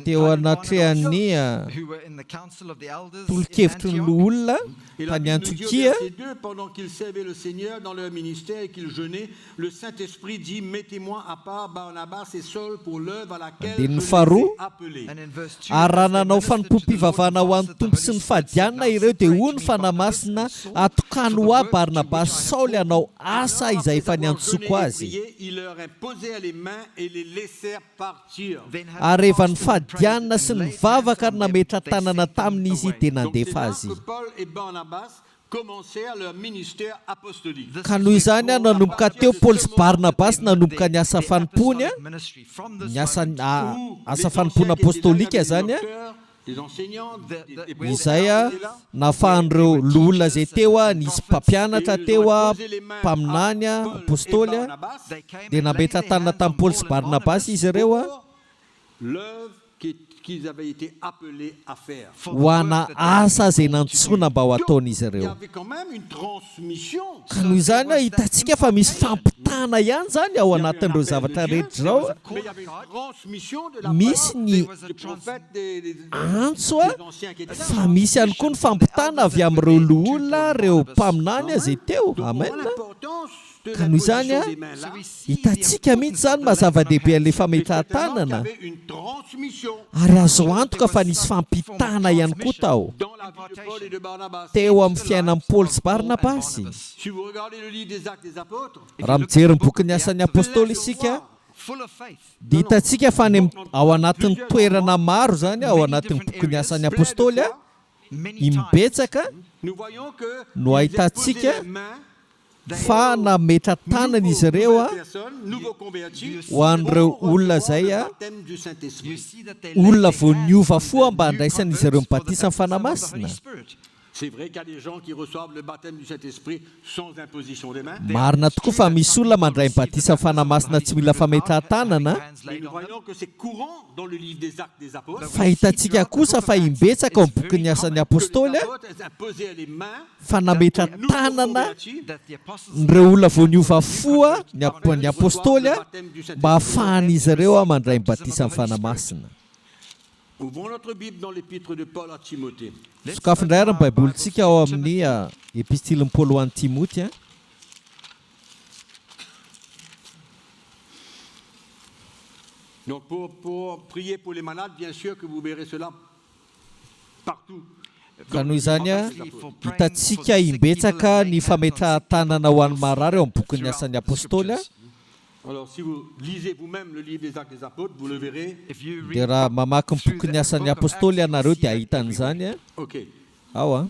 teo anatrehan'ny who were in the council of the elders in tolo-kevitry ny Antioch. olona et la tany Bible nous dit au Antiokia. verset 2, pendant qu'ils servaient le Seigneur dans leur ministère et qu'ils jeûnaient, le Saint-Esprit dit, mettez-moi à part Barnabas et Saul pour l'œuvre à laquelle je Andininy les ai faharoa. appelés. And in verse 2, Ary raha as they nanao ministered to the Lord fanompoam-pivavahana ho an'ny and fasted, tompo the sy ny Holy Spirit fahadianana said, ireo dia "Now hoy ny separate me fanamasina Barnabas and Saul atokano for the ho work Barnabas to which I have Saoly called hanao them." asa Alors, izay après efa avoir niantsoko jeûné et azy. prié, ils leur imposèrent les mains et les laissèrent partir. Then having Ary rehefa fasted and nifadianana prayed sy and laid nivavaka hands ary on them, nametra they tanana sent them tamin'izy away. dia Donc c'est nandefa là azy. que Paul et Barnabas commencèrent leur ministère apostolique. This Ka is noho the izany call nanomboka of teo the Paoly sy Barnabas apostolic nanomboka ny asa fanompony ministry. From this ny asa moment, Où asa les fanompona anciens qui étaient là, il y apôstôlika avait des zany docteurs, des enseignants, des izay prophètes qui étaient là. nafahan'ireo lolona zay teo nisy mpampianatra teo mpaminany apôstôly they came dia and laid nametra their tanana hands on tamin'ny Paoly sy Paul and Barnabas izy ireo Pour l'œuvre qu'ils avaient été appelés à faire. for the ho ana work that they asa zay nantsona mba ho ataon'izy Il y ireo. avait quand même une transmission. Ka noho izany hitantsika fa misy fampitana ihany zany ao anatin'ireo zavatra rehetra zao. Mais il y avait une transmission de la Misy part ny des prophètes, des antso des anciens qui étaient là. fa misy ihany koa ny fampitana avy amin'ireo loholona reo mpaminany zay teo. Donc, on Amen. voit l'importance de Ka noho izany l'imposition des mains là. hitantsika mihitsy zany mazava-dehibe an'ilay Et certainement qu'il y fametrahan-tanana avait une transmission ary azo antoka fa nisy fampitana ihany koa tao dans la vie de Paul et de Barnabas. teo amin'ny fiainan'ny Paoly sy Barnabasy. Si vous regardez le livre des Actes des Apôtres, Raha mijery ny boky ny asan'ny apôstôly isika full of faith. dia hitantsika fa any ao anatin'ny toerana maro zany ao anatin'ny boky ny asan'ny apôstôly Many times, imbetsaka nous voyons que no ils ahitantsika imposaient les mains fa nametra tanana izy ireo nouveaux convertis ho an'ireo pour olona recevoir zay le baptême du Saint-Esprit. you see that they olona laid their vao hands niova on foa the mba new handraisan'izy ireo converts for the mibatisan'ny baptism of the fanamasina. Holy Spirit. C'est vrai qu'il y a des gens qui reçoivent le baptême du Saint-Esprit sans imposition des mains. Marina tokoa fa misy olona mandray ny batisan'ny fanamasina tsy mila fametrahan-tanana. Mais nous voyons que c'est courant dans le livre des Actes des Apôtres. Fa hitantsika kosa fa imbetsaka ao amin'ny boky ny asan'ny apôstôly Les apôtres imposaient les mains fa nametra aux nouveaux tanana convertis That the apostles nireo olona vao niova foa ny apôstôly le baptême du mba Saint-Esprit. ahafahan'izy ireo mandray ny batisan'ny fanamasina. Ouvrons notre Bible dans l'épître de Paul à Timothée. Sokafy indray ary ny baibolitsika ao amin'ny epistilin'ny Paoly ho an'ny Timoty. Donc pour prier pour les malades, bien sûr que vous verrez cela partout. Ka noho izany hitantsika imbetsaka ny fametrahan-tanana ho an'ny marary eo amin'ny boky ny asan'ny apôstôly. Alors si vous lisez vous-même le livre des Actes des Apôtres, vous le verrez. if you Dia read raha mamaky ny boky ny asan'ny apôstôly ianareo dia ahitan'izany Ok. ao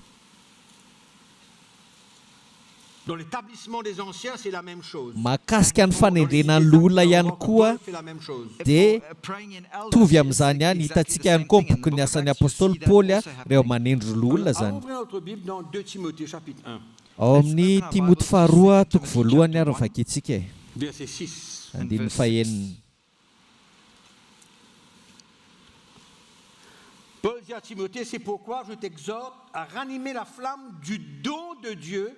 Dans l'établissement des anciens, c'est la même chose. mahakasika ny fanendrenan'ny olona ihany koa C'est la même chose. dia praying in elders, tovy amin'izany ihany exactly hitantsika the ihany same koa thing ny in boky the ny book of asan'ny Acts. You apôstôly see that Paoly also ireo happening. manendry olona Alors, zany. ouvrez notre Bible dans 2 Timothée chapitre 1, Ao amin'ny Timoty faharoa toko voalohany ary vakitsika verset 6. andin'ny faheniny. Paul dit à Timothée, c'est pourquoi je t'exhorte à ranimer la flamme du don de Dieu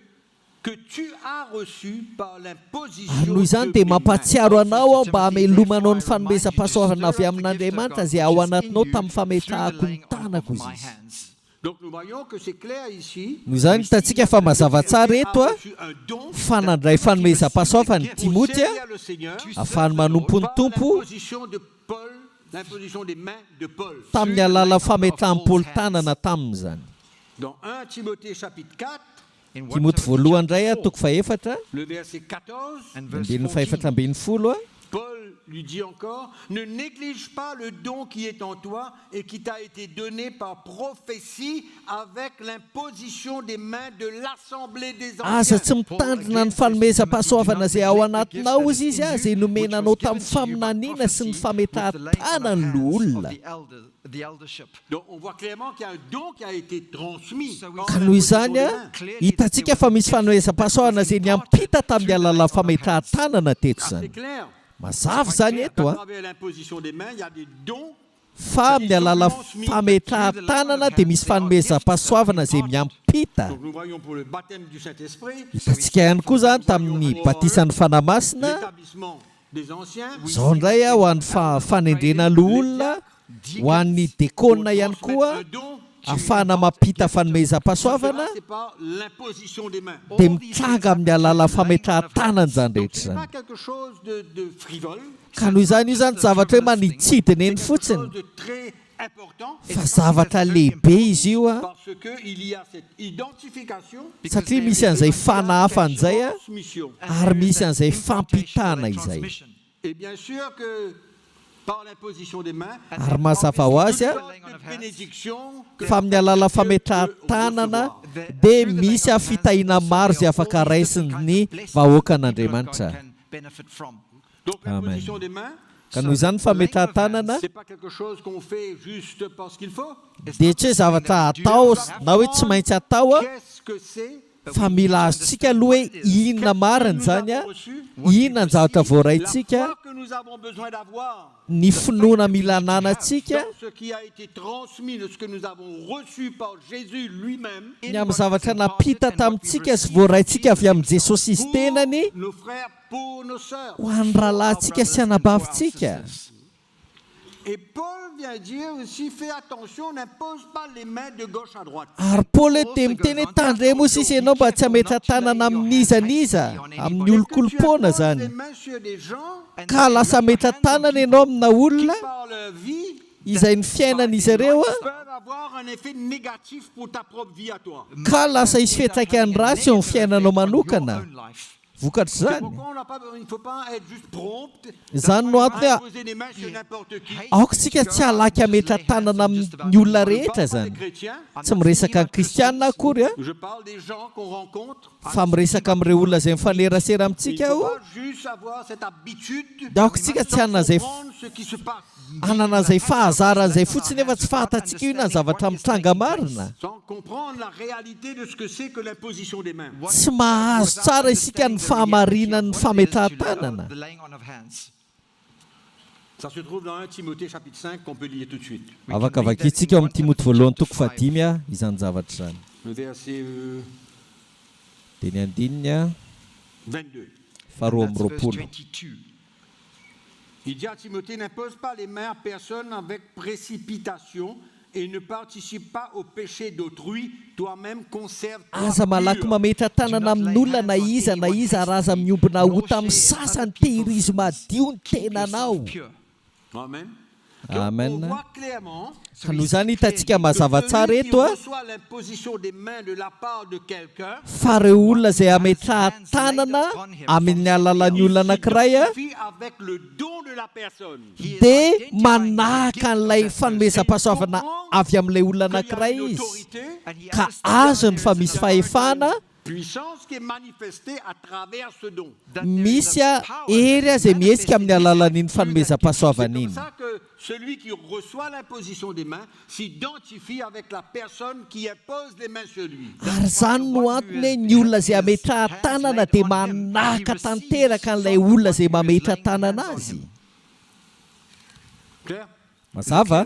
que tu as reçu par Ary l'imposition noho izany de dia mes mains. mampatsiaro anao aho mba hamelomanao ny fanomezam-pahasoavana avy amin'Andriamanitra izay ao anatinao tamin'ny fametrahako ny tanako izy. Donc nous voyons que c'est clair ici. Noho izany hitantsika fa mazava tsara eto a fa nandray fanomezam-pahasoavana ny Timoty a le Seigneur ahafahany manompo ny tompo l'imposition de Paul, l'imposition des mains de Paul. tamin'ny alala fametrahan'ny Paoly tanana tamin'izany. Dans 1 Timothée chapitre 4, Timoty voalohany indray a toko faefatra le verset 14, ambin'ny faefatra ambin'ny folo a Paul lui dit encore, ne néglige pas le don qui est en toi et qui t'a été donné par prophétie avec l'imposition des mains de l'assemblée des aza anciens. tsy mitandrina ny fanomezam-pahasoavana izay ao anatinao izy izay nomenanao tamin'ny faminaniana sy ny fametrahan-tanany ny olona. Donc on voit clairement qu'il y a un don qui a été transmis. Ka noho izany a hitantsika fa misy fanomezam-pahasoavana izay niampita tamin'ny alala fametrahan-tanana teto C'est izany. clair. Mazava izany eto À a travers l'imposition des mains, il y a des dons. fa amin'ny alala fametrahan-tanana dia misy fanomezam-pahasoavana izay miampita. Donc nous voyons pour le baptême du Saint-Esprit, Hitantsika ihany koa izany tamin'ny batisan'ny fanamasina l'établissement des anciens, izao indray a ho an'ny fanendrena olona ho an'ny dekona ihany koa un don. ahafahana mampita fanomezam-pahasoavana C'est pas l'imposition des mains. dia mitranga amin'ny alala fametrahan-tanana izany Donc rehetra c'est izany. pas quelque chose de frivole, Ka noho izany io izany tsy zavatra hoe manitsidina eny quelque fotsiny chose de très important, fa zavatra lehibe izy io a parce qu'il y a cette identification, satria misy an'izay fanahafa an'izay a transmission. ary misy an'izay fampitana izay. Et bien sûr que par l'imposition des mains, Ary mazava ho azy a de bénédiction que fa amin'ny alala fametrahan-tanana dia misy fitahiana maro izay afaka raisin'ny vahoaka an'Andriamanitra. donc Amen. l'imposition des mains, Ka noho izany fametrahan-tanana c'est pas quelque chose qu'on fait juste parce qu'il faut. dia tsy hoe zavatra atao na hoe tsy maintsy atao a Qu'est-ce que c'est fa mila azontsika aloha hoe inona mariny izany a, inona ny zavatra voaraintsika, foi que nous avons besoin d'avoir ny finoana mila ananantsika dans ce qui a été transmis, de ce que nous avons reçu par Jésus lui-même ny amin'ny zavatra napita tamintsika sy voaraintsika avy amin'ny Jesosy izy tenany pour nos frères, pour nos sœurs. ho an'ny rahalahintsika sy anabavintsika. Et Paul vient dire aussi, fais attention, n'impose pas les mains de gauche à droite. Ary Paoly dia miteny hoe tandray moa sisy ianao mba tsy hametra-tanana amin'izaniza amin'ny olon-kolopona Les zany, mains sur des gens ka lasa metra-tanana ianao amina olona par leur vie izay ny fiainan'izy ireo a, peuvent avoir un effet négatif pour ta propre vie à toi. ka lasa hisy fiantraikany ratsy eo amin'ny fiainanao manokana. Vokatra C'est izany. pourquoi il ne faut pas être juste prompt Izany no antony à a poser les mains sur n'importe qui. aoka tsika tsy halaky hametra-tanana amin'ny olona rehetra Pas des zany, chrétiens, tsy miresaka ny kristianina akory a, je parle des gens qu'on rencontre. fa miresaka amin'ireo olona izay mifanerasera Il amintsika ne faut aho, pas juste avoir cette habitude dia aoka tsika tsy hanana izay comprendre ce qui se passe, hanana izay fahazaran'izay fotsiny efa tsy fahatantsika io na ny zavatra mitranga marina. sans comprendre la réalité de ce que c'est que l'imposition des mains. Tsy mahazo tsara isika ny fahamarinan'ny fametrahan-tanana. Ça se trouve dans 1 Timothée chapitre 5 qu'on peut lire tout de suite. Afaka vakintsika eo amin'ny Timoty voalohany toko 5 a izany zavatra izany. Le verset Dia ny andininy a 22. faharoa amby roapolo. Il dit à Timothée, n'impose pas les mains à personne avec précipitation et ne participe pas au péché d'autrui, toi-même conserve Aza malaky mametra-tanana amin'olona na iza ary aza miombona ho tamin'ny sasany tehirizo madio ny tenanao. Amen. Amen. On voit clairement Ka noho izany hitantsika mazava tsara celui qui eto a reçoit l'imposition des mains de la part de quelqu'un fa ireo olona izay hametrahan-tanana amin'ny alalan'ny olona anankiray a vit avec le don de la personne. dia manahaka an'ilay fanomezam-pahasoavana avy amin'ilay olona anankiray Il y a une izy, autorité, ka azony fa misy fahefana, puissance qui est manifestée à travers ce don. misy a ery a izay mihetsika amin'ny alalan'iny C'est fanomezam-pahasoavana comme iny. ça que celui qui reçoit l'imposition des mains s'identifie avec la personne qui impose les mains sur lui. Ary izany no antony hoe ny olona izay hametrahan-tanana dia manahaka tanteraka an'ilay olona izay mametra-tanana azy. Clair? Mazava?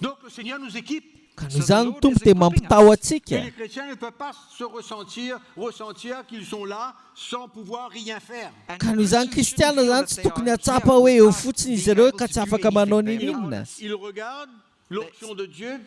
Donc le Seigneur nous équipe. ka noho izany ny tompo dia mampitao atsika. Mais les chrétiens ne peuvent pas se ressentir qu'ils sont là sans pouvoir rien faire. Ka noho izany kristiana zany tsy tokony hatsapa hoe eo fotsiny izy ireo ka tsy afaka manao ninona. Ils regardent l'onction de Dieu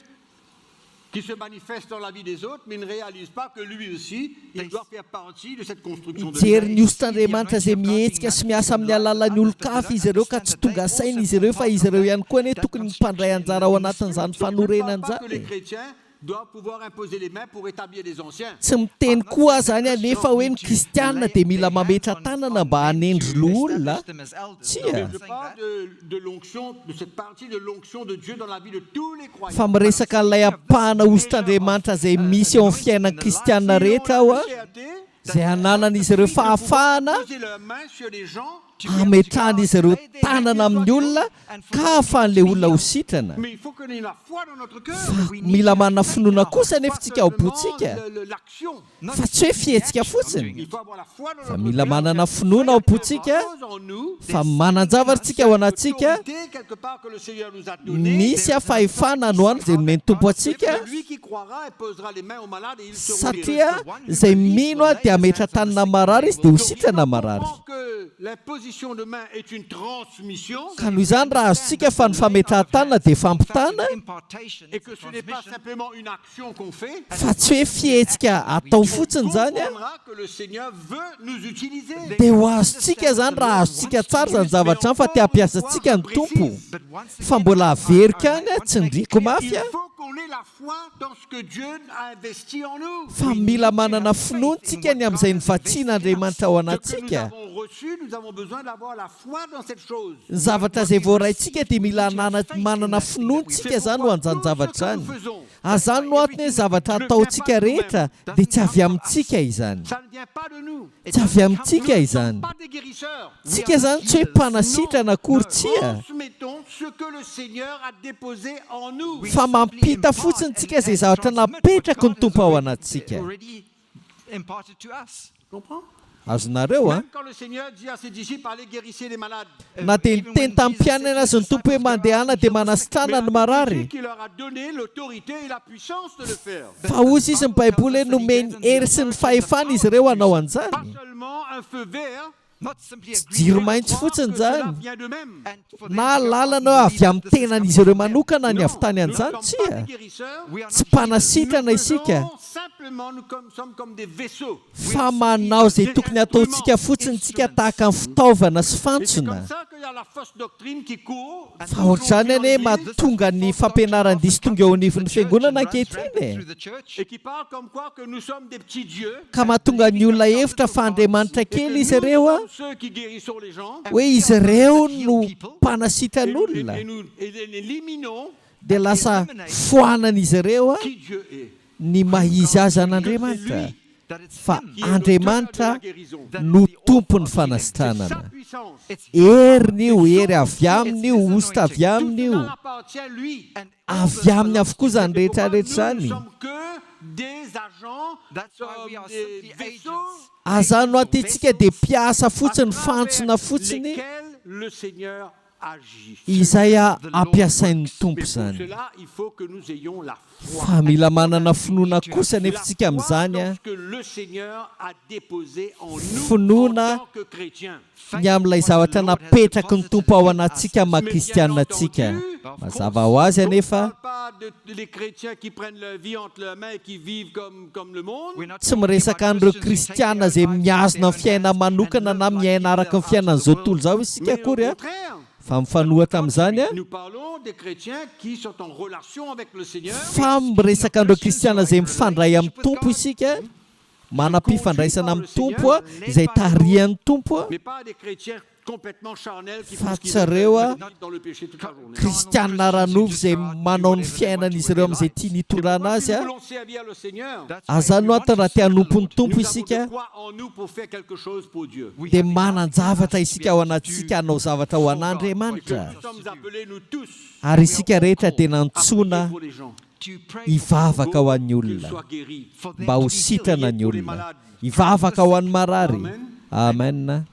qui se manifeste dans la vie des autres, mais ne réalisent pas que lui aussi, il doit faire partie de cette construction de jery vie. ny ositran'andriamanitra izay mihetsika sy miasa amin'ny alalan'ny olo-kafa izy ireo ka tsy tonga saina izy ireo fa izy ireo ihany koa ne tokony mipandray anjara ao anatin'izany fanorenana Pas que les izany. chrétiens doivent pouvoir imposer les mains pour établir les anciens. Tsy miteny koa zany anefa hoe ny kristianina dia mila mametra tanana mba hanendry loholona. Tsia. Je parle de l'onction, de cette partie de l'onction de Dieu dans la vie de tous les croyants. Fa miresaka n'ilay apahana ositran'andriamanitra izay misy eo amin'ny fiainan'ny kristianina rehetra aho a, izay hananan'izy ireo fahafahana Poser leurs mains sur les gens, hametran'izy ireo tanana amin'ny olona ka ahafahan'ilay olona ho sitrana. mais il faut qu'on ait la foi dans notre cœur. Mila manana finoana kosa nefa tsika ao am-potsika. L'action. Fa tsy hoe fihetsika fotsiny. Il faut avoir la foi dans Fa notre mila cœur. manana finoana ao am-potsika En nous, fa manan-javatra tsika ao anatsika. l'autorité quelque part que le Seigneur nous a donnée. Misy ahafahefana anoany izay nomeny tompo atsika. Lui qui croira et posera les mains aux malades et ils seront Satria izay mino a dia ametra tanana marary izy dia ho sitrana marary. que l'imposition de main est une transmission Ka noho izany raha azontsika fa ny fametrahan-tanana dia fampitana et que ce n'est pas simplement une action qu'on fait. fa tsy hoe fihetsika atao fotsiny zany a. Comprendra que le Seigneur veut nous utiliser. Dia ho azontsika zany raha azontsika tsara zany zavatra izany fa te hampiasantsika ny tompo. Fa mbola averika any a tsy ndriko mafy Il a. faut qu'on ait la foi dans ce que Dieu a investi en nous. Fa mila manana finoantsika ny amin'izay nivatsian'Andriamanitra ao Ce que nous anatsika. avons reçu, nous avons besoin d'avoir la foi dans cette chose. Ny zavatra izay voaraintsika dia mila manana finoantsika zany ho an'izany zavatra zany. Azany no antony hoe zavatra ataontsika rehetra dia tsy avy amintsika izany. Ça ne vient pas de nous. Tsy avy amintsika Nous ne izany. sommes pas des guérisseurs. Tsika zany tsy hoe mpanasitrana akory tsia. Transmettons ce que le Seigneur a déposé en nous. Fa mampita fotsiny tsika izay zavatra napetraka ny tompo ao anatsika. Comprends? Azonareo a? Même quand le Seigneur dit à ses disciples, allez guérissez les malades. Na dia niteny tamin'ny mpianana azy ny tompo hoe mandehana dia manasitrana ny marary. Qui leur a donné l'autorité et la puissance de le faire. Fa ozy izy ny baiboly hoe nomeny hery sy ny fahefana izy ireo hanao Pas an'izany. seulement un feu vert, Jiro maitso fotsiny que cela zany. vient d'eux-mêmes. Na lalana hoe avy amin'ny tenan'izy ireo manokana ny avy tany Nous ne an'izany sommes pas tsia. des guérisseurs. Tsy mpanasitrana isika. Nous simplement, nous sommes comme des vaisseaux. Fa manao izay tokony ataontsika fotsiny tsika tahaka ny fitaovana sy Et c'est fantsona. comme ça qu'il y a la fausse doctrine qui court. Fa ohatr'izany any hoe mahatonga ny fampianaran-diso tonga eo anivin'ny fiangonana ankehitriny e. Et qui parle comme quoi que nous sommes des petits dieux. Ka mahatonga ny olona hevitra fa andriamanitra Et que kely nous izy ireo a sommes ceux qui guérissons les gens. hoe izy ireo no mpanasitran'olona. Et nous éliminons Dia lasa foanan'izy ireo a qui Dieu est. ny mahizy azy an'Andriamanitra. Fa Qui est l'auteur de Andriamanitra la guérison. no tompony Sa fanasitranana. puissance. Hery io, hery avy aminy io, ositra avy Tout aminy io. cela appartient lui. Avy aminy avokoa zany Nous rehetrarehetra ne zany. sommes que des agents, comme des vaisseaux Azany no atytsika dia mpiasa fotsiny, fantsona fotsiny lesquels le Seigneur agit. izay ampiasain'ny tompo Mais pour zany. cela, il faut que nous ayons la foi. Fa mila manana finoana kosa nefa tsika Foi amin'izany dans a. ce que le Seigneur a déposé en nous Finoana en tant que chrétiens. ny amin'ilay zavatra napetraky ny tompo ao anatsika maha-kristianina-tsika. Mazava ho azy On ne anefa parle pas des chrétiens qui prennent leur vie entre leurs mains et qui vivent comme le monde. tsy miresaka an'ireo kristiana izay miazona amin'ny fiaina manokana na miaina araka ny fiainan'izao tontolo izao isika Mais au akory a. contraire, Fa mifanohatra amin'izany a. nous parlons des chrétiens qui sont en relation avec le Seigneur. Fa miresaka an'ireo kristiana izay mifandray amin'ny tompo isika. Manam-pifandraisana amin'ny tompo a izay tarihan'ny tompo a. Mais pas des chrétiens complètement charnels qui Fa font ce qu'ils tsareo a. veulent dans le péché toute la journée. Kristianina ranova izay manao ny fiainan'izy ireo amin'izay tia nitondrana Si azy nous a. voulons servir le Seigneur, Azany no antony raha te hanompo ny tompo nous avons isika de quoi en nous pour faire quelque chose pour Dieu. dia manan-javatra isika ao anatsika hanao zavatra ho Et que an'Andriamanitra. nous sommes appelés, nous tous, Ary isika rehetra dia à nantsoina prier pour les gens. hivavaka ho an'ny Qu'ils olona soient guéris. mba ho sitrana ny olona, hivavaka ho an'ny marary. Amen.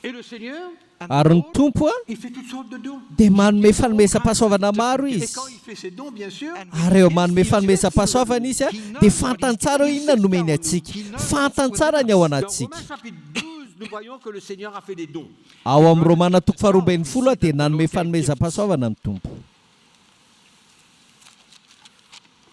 Et le Seigneur Ary ny tompo a il fait toutes sortes de dons. dia manome fanomezam-pahasoavana maro Et izy. quand il fait ses dons, bien sûr, Ary eo manome fanomezam-pahasoavana izy a dia fantany tsara hoe inona no nomeny atsika, fantany tsara ny ao dans anatsika. Romains chapitre 12, nous voyons que le Seigneur a fait des dons. Ao amin'ny Romana toko faharoa ambin'ny folo a dia nanome fanomezam-pahasoavana ny tompo.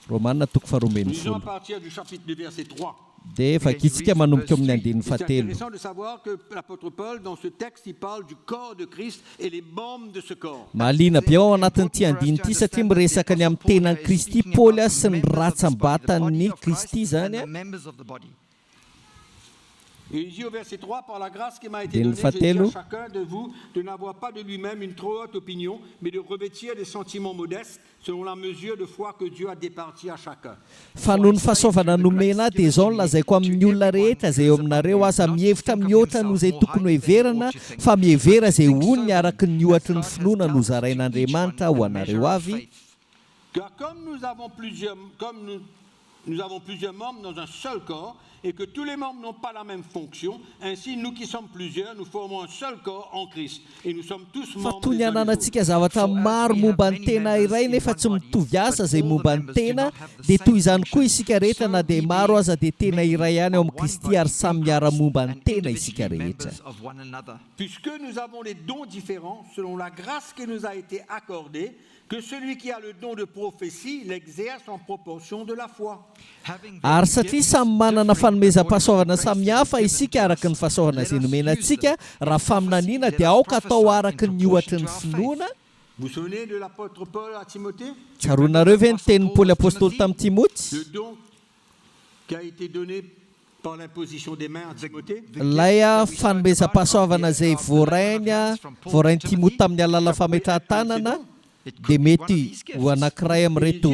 Romana toko faharoa ambin'ny Nous lisons à folo. partir du chapitre du verset 3. Dia vakitsika manomboka amin'ny andininy C'est fahatelo. intéressant de savoir que l'apôtre Paul, dans ce texte, il parle du corps de Christ et les membres de ce corps. Mahaliana be ao anatin'ity andinity satria miresaka ny amin'ny tenan'i Kristy Paoly a sy ny ratsambatan'ny Kristy zany a. Et il dit au verset 3, par la grâce qui m'a été Din donnée, je dis Fatelo. à chacun de vous de n'avoir pas de lui-même une trop haute opinion, mais de revêtir des sentiments modestes selon la mesure de foi que Dieu a départie à chacun. Fa noho ny fahasoavana nomena dia izao no lazaiko amin'ny olona rehetra izay eo aminareo aza mihevitra mihoatra noho izay tokony ho heverana fa mihevera izay onony araka ny ohatry ny finoana no zarain'Andriamanitra ho anareo avy. Car comme nous avons plusieurs membres dans un seul corps, et que tous les membres n'ont pas la même fonction, ainsi nous qui sommes plusieurs, nous formons un seul corps en Christ, et nous sommes tous Fa membres toy ny des uns des autres. ananantsika zavatra maro momba ny tena iray nefa tsy mitovy asa izay momba ny tena dia toy izany koa isika rehetra na dia maro aza dia tena iray ihany ao amin'ny Kristy ary samy miara-momba ny tena isika rehetra. Puisque nous avons des dons différents selon la grâce qui nous a été accordée, que celui qui a le don de prophétie l'exerce en proportion de la foi. Ary satria samy manana fanomezam-pahasoavana samihafa isika araka ny fahasoavana izay nomena antsika, raha faminaniana dia aoka atao araka ny ohatry ny finoana. Vous vous souvenez de l'apôtre Paul à Timothée? Tsaroanareo ve ny tenin'ny Paoly apôstôly tamin'ny Timoty? Le don qui a été donné par l'imposition des mains à Timothée. Ilay a fanomezam-pahasoavana izay voarainy Timoty tamin'ny alala fametrahan-tanana dia mety ho anankiray amin'ireto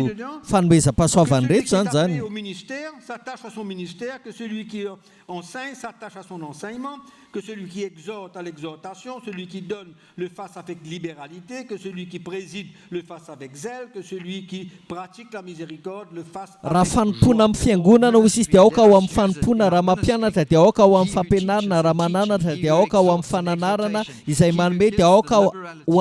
fanomezam-pahasoavana reto zany zany. Au ministère s'attache à son ministère, que celui qui enseigne s'attache à son enseignement, que celui qui exhorte à l'exhortation, celui qui donne le fasse avec libéralité, que celui qui préside le fasse avec zèle, que celui qui pratique la miséricorde le fasse Raha avec fanompoana amin'ny fiangonana hozy izy dia aoka ho amin'ny fanompoana, raha mampianatra dia aoka ho amin'ny fampianarana, raha mananatra dia aoka ho amin'ny fananarana izay manome, dia aoka ho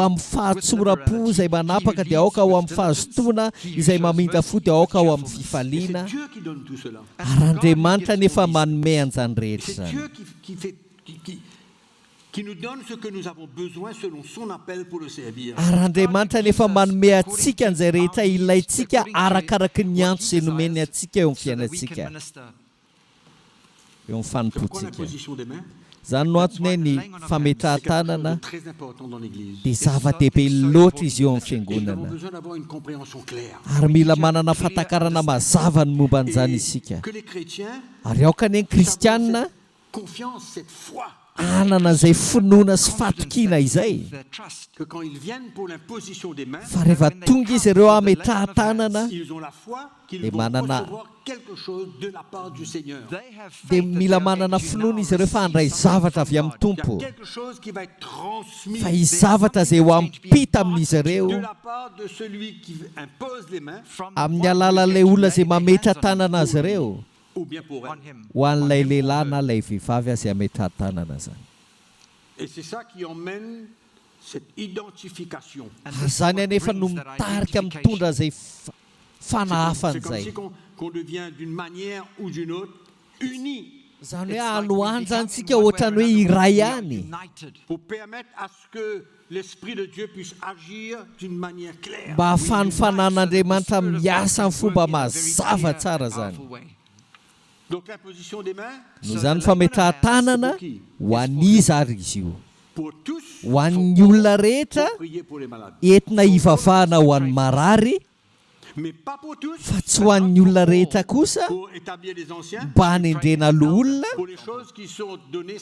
amin'ny fahatsoram-po izay manapaka, dia aoka ho amin'ny fahazotoana izay mamindra-fo, dia aoka ho amin'ny fifaliana. C'est Dieu qui donne tout cela. Ary Andriamanitra nefa manome an'izany rehetra C'est zany. Dieu qui nous donne ce que nous avons besoin selon son appel pour le servir. Ary Andriamanitra nefa manome atsika an'izay rehetra ilaintsika arakaraky ny antso izay nomeny atsika eo amin'ny fiainantsika, eo amin'ny C'est pourquoi fanompoantsika. l'imposition des mains Zany no antony ny c'est quelque chose fametrahan-tanana de très important dans l'Église. dia zava-dehibe loatra izy eo amin'ny Et nous avons fiangonana. besoin d'avoir une compréhension claire. Ary mila manana fahatakarana mazava ny momba an'izany isika. Que les chrétiens Ary aoka ny kristianina confiance, cette foi, anana izay finoana sy fatokiana izay, que quand ils viennent pour l'imposition des mains, fa rehefa tonga izy ireo ametrahan-tanana ils ont la foi qu'ils Et vont manana- recevoir quelque chose de la part du Seigneur. dia mila manana finoana izy ireo fa handray zavatra avy amin'ny Il y tompo, a quelque chose qui va être transmis fa izy zavatra izay ho ampita amin'izy ireo de la part de celui qui impose les mains, amin'ny alalan'ilay olona izay mametra-tanana azy ireo, ou bien pour elle. ho an'ilay lehilahy na ilay vehivavy azy ametra-tanana zany. Et c'est ça qui emmène cette identification. Ary zany anefa no mitarika mitondra izay C'est fanahafana comme si izay. qu'on devient d'une manière ou d'une autre unis Zany hoe aloany zany tsika ohatrany hoe iray ihany, pour permettre à ce que l'Esprit de Dieu puisse agir d'une manière claire. mba ahafahany fanan'Andriamanitra miasa amin'ny fomba mazava tsara zany. Donc l'imposition des mains, No zany fametrahan-tanana ho an'iza ary izy io, pour tous, ho an'ny olona rehetra pour prier pour les malades. entina hivavahana ho an'ny marary, Mais pas pour tous, fa tsy ho an'ny olona rehetra kosa pour établir des anciens, mba hanendrena olona, pour les choses qui sont données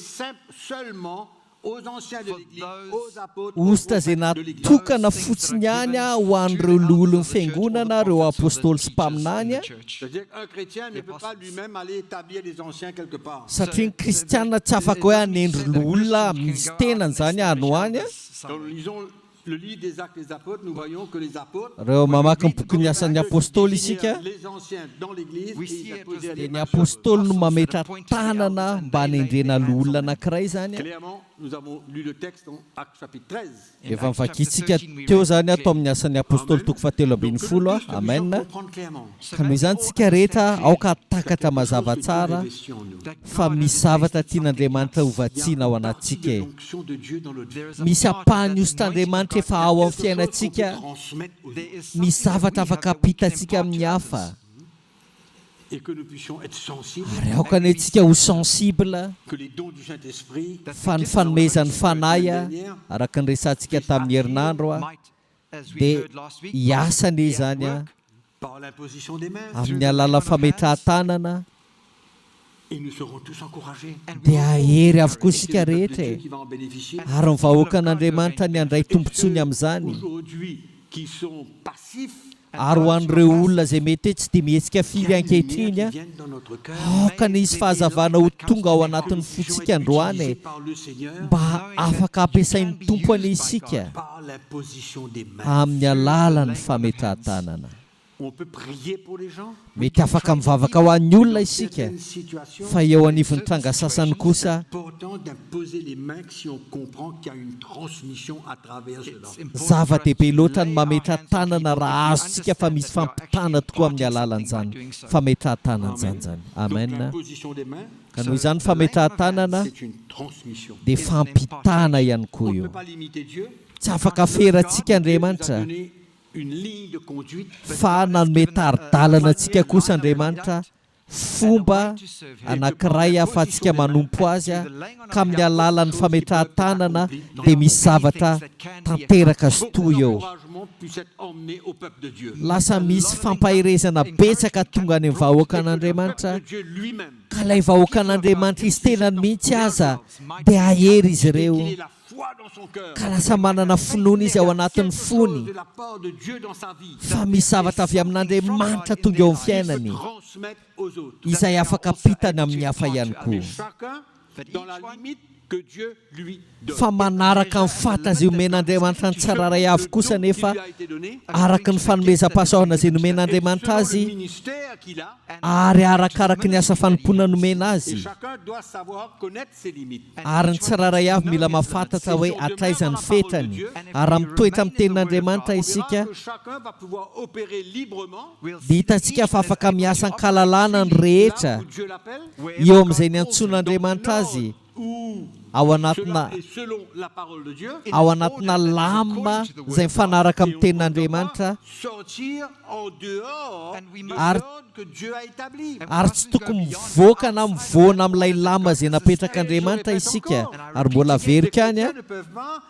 seulement aux anciens de l'Église, aux apôtres, aux ozy ta izay prophètes de l'Église. natokana fotsiny ihany a ho an'ireo loholon'ny fiangonana, ireo apôstôly sy mpaminany a. C'est-à-dire qu'un chrétien ne peut pas lui-même aller établir des anciens quelque part. Satria ny kristianina tsy afaka hoe hanendry olona misy tenany zany anoany a. Quand nous lisons le livre des Actes des Apôtres, nous voyons que les apôtres, Reo mamaky ny boky ny asan'ny apôstôly isika, les anciens dans l'Église, et ils apposaient dia les ny mains sur eux. apôstôly no mametra tanana mba hanendrena olona anankiray zany a. Clairement, nous avons lu le texte dans Actes chapitre 13. efa mivakitsika teo zany atao amin'ny asan'ny apôstôly toko fahatelo ambin'ny folo amen ka noho izany tsika rehetra aoka takatra mazava tsara fa misy zavatra tian'Andriamanitra hovatsiana ao anatsika e. Misy apahan'iost'Andriamanitra efa ao amin'ny fiainantsika, misy zavatra afaka apitatsika amin'ny hafa et que nous puissions être sensibles, ary aoka antsika ho sensible que les dons du Saint-Esprit fa ny fanomezan'ny fanahy araka ny resantsika tamin'ny herinandro dia hiasany zany par l'imposition des mains, amin'ny alala fametrahan-tanana et nous serons tous encouragés. dia ahery avokoa isika rehetra Dieu qui va en bénéficier. ary ny vahoaka an'Andriamanitra ny andray tompontsony amin'izany. Aujourd'hui, qui sont passifs, Ary ho an'ireo olona izay mety hoe tsy dia mihetsika firy ankehitriny qui viennent dans notre cœur, aoka nisy fahazavana ho tonga ao anatin'ny fotsika androany par le Seigneur, mba afaka ampiasain'ny tompony isika par l'imposition des mains. amin'ny alalan'ny fametrahan-tanana. On peut prier pour les gens. Mety afaka mivavaka ho an'ny olona isika Certaines situations, fa eo anivon'ny tranga sasany kosa important d'imposer les mains si on comprend qu'il y a une transmission à travers cela. zava-dehibe loatra ny mametrahan-tanana raha azontsika fa misy fampitana tokoa amin'ny alalan'izany fametrahan-tanana zany. Amen. Donc l'imposition des mains, Ka noho izany fametrahan-tanana c'est une transmission. dia fampitana ihany On koa ne io. peut pas limiter Dieu. Tsy afaka ferantsika Dieu nous a Andriamanitra donné une ligne de conduite. fa nanome tari-dalana antsika kosa Andriamanitra fomba anankiray ahafahantsika manompo azy ka amin'ny alalan'ny fametrahan-tanana dia misy zavatra tanteraka sy toy eo. L'encouragement puisse être emmené au peuple de Dieu. Lasa misy fampahirezana betsaka tonga any amin'ny vahoaka an'Andriamanitra Que Dieu lui-même, ka ilay vahoaka an'Andriamanitra izy tenany mihitsy aza dia ahery izy ireo qu'il ait la foi dans son cœur. ka lasa manana finoana izy ao anatin'ny Quelque fony chose de la part de Dieu dans sa vie. fa misy zavatra avy amin'Andriamanitra tonga eo amin'ny fiainany Transmettre aux autres. izay afaka apitany amin'ny hafa ihany koa. Mais chacun dans la limite que Dieu lui donne. Fa manaraka ny fatazy omen'Andriamanitra ny tsiraray avy kosa nefa araka ny fanomezam-pahasoavana izay nomen'Andriamanitra azy Le ministère qu'il a, ary arakaraka ny asa fanompoana nomena et azy chacun doit savoir connaître ses limites. ary ny tsiraray avy mila mahafantatra hoe atraiza ny fetany ary mitoetra amin'ny tenin'Andriamanitra isika Que chacun va pouvoir opérer librement dia hitantsika fa afaka miasa an-kalalana ny rehetra où Dieu l'appelle, eo amin'izay ny antsoin'Andriamanitra azy ou ao anatina et selon la parole de Dieu, ao anatina lamina izay mifanaraka amin'ny tenin'Andriamanitra sortir en dehors de Ar- l'ordre que Dieu a établi. ary tsy tokony mivoaka na mivoana amin'ilay lama izay napetrак'Andriamanitra isika ary mbola verika any Les chrétiens ne peuvent pas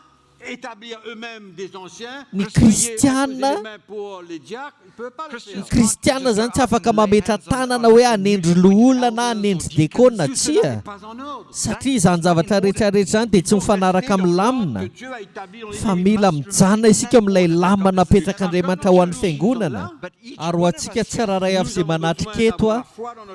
établir eux-mêmes des anciens, Ni prier, kristiana- imposer les mains pour les diacres, ils ne peuvent pas le faire. ny kristiana zany tsy afaka mametra tanana hoe anendry loholona na anendry dekona Tout cela tsia n'est pas en ordre. satria izany zavatra rehetrarehetra zany dia tsy mifanaraka amin'ny lamina Que Dieu a établi dans les fa limites mila masculines. mijana isika amin'ilay lama napetrak'Andriamanitra ho an'ny fiangonana ary ho antsika tsiraray avy izay manatrika eto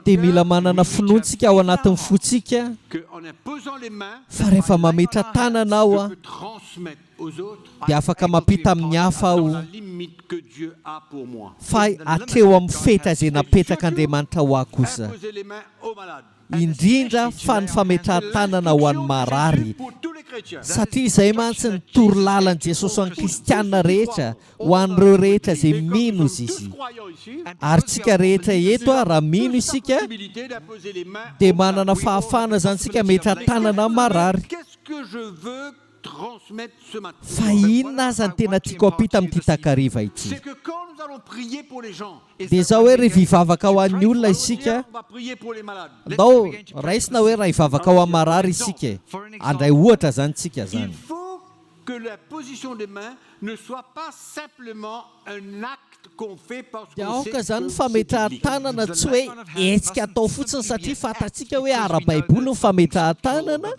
dia mila manana finoantsika ao anatin'ny fotsika Que en imposant les mains, fa rehefa mametra tanana aho je peux transmettre aux autres dia afaka mampita amin'ny hafa dans aho la limite que Dieu a pour moi. fa atreo amin'ny feta izay napetrak'Andriamanitra ho aho kosa Imposer les mains aux malades. indrindra fa ny fametrahan-tanana ho an'ny marary Pour tous les chrétiens. satria izay mantsy ny toro lalan'i Jesosy ho an'ny kristianina rehetra ho an'ireo rehetra izay mino izy Tous izy croyants ici, ary tsika rehetra eto raha mino isika possibilité d'imposer les mains dia manana fahafahana zany tsika metra-tanana amin'ny marary. Qu'est-ce que je veux transmettre ce matin? Fa inona aza ny tena tiako apita amin'ity takariva ity C'est que quand nous allons prier pour les gens, dia izao hoe rehefa hivavaka ho an'ny olona isika on va prier pour les malades. ndao raisina hoe raha hivavaka ho amin'ny marary isika andray ohatra zany tsika Il zany faut que la position des mains ne soit pas simplement un acte qu'on fait parce dia qu'on sait aoka zany que ny c'est biblique. fametrahan-tanana tsy hoe etsika atao fotsiny satria fantatsika hoe ara-baiboly ny fametrahan-tanana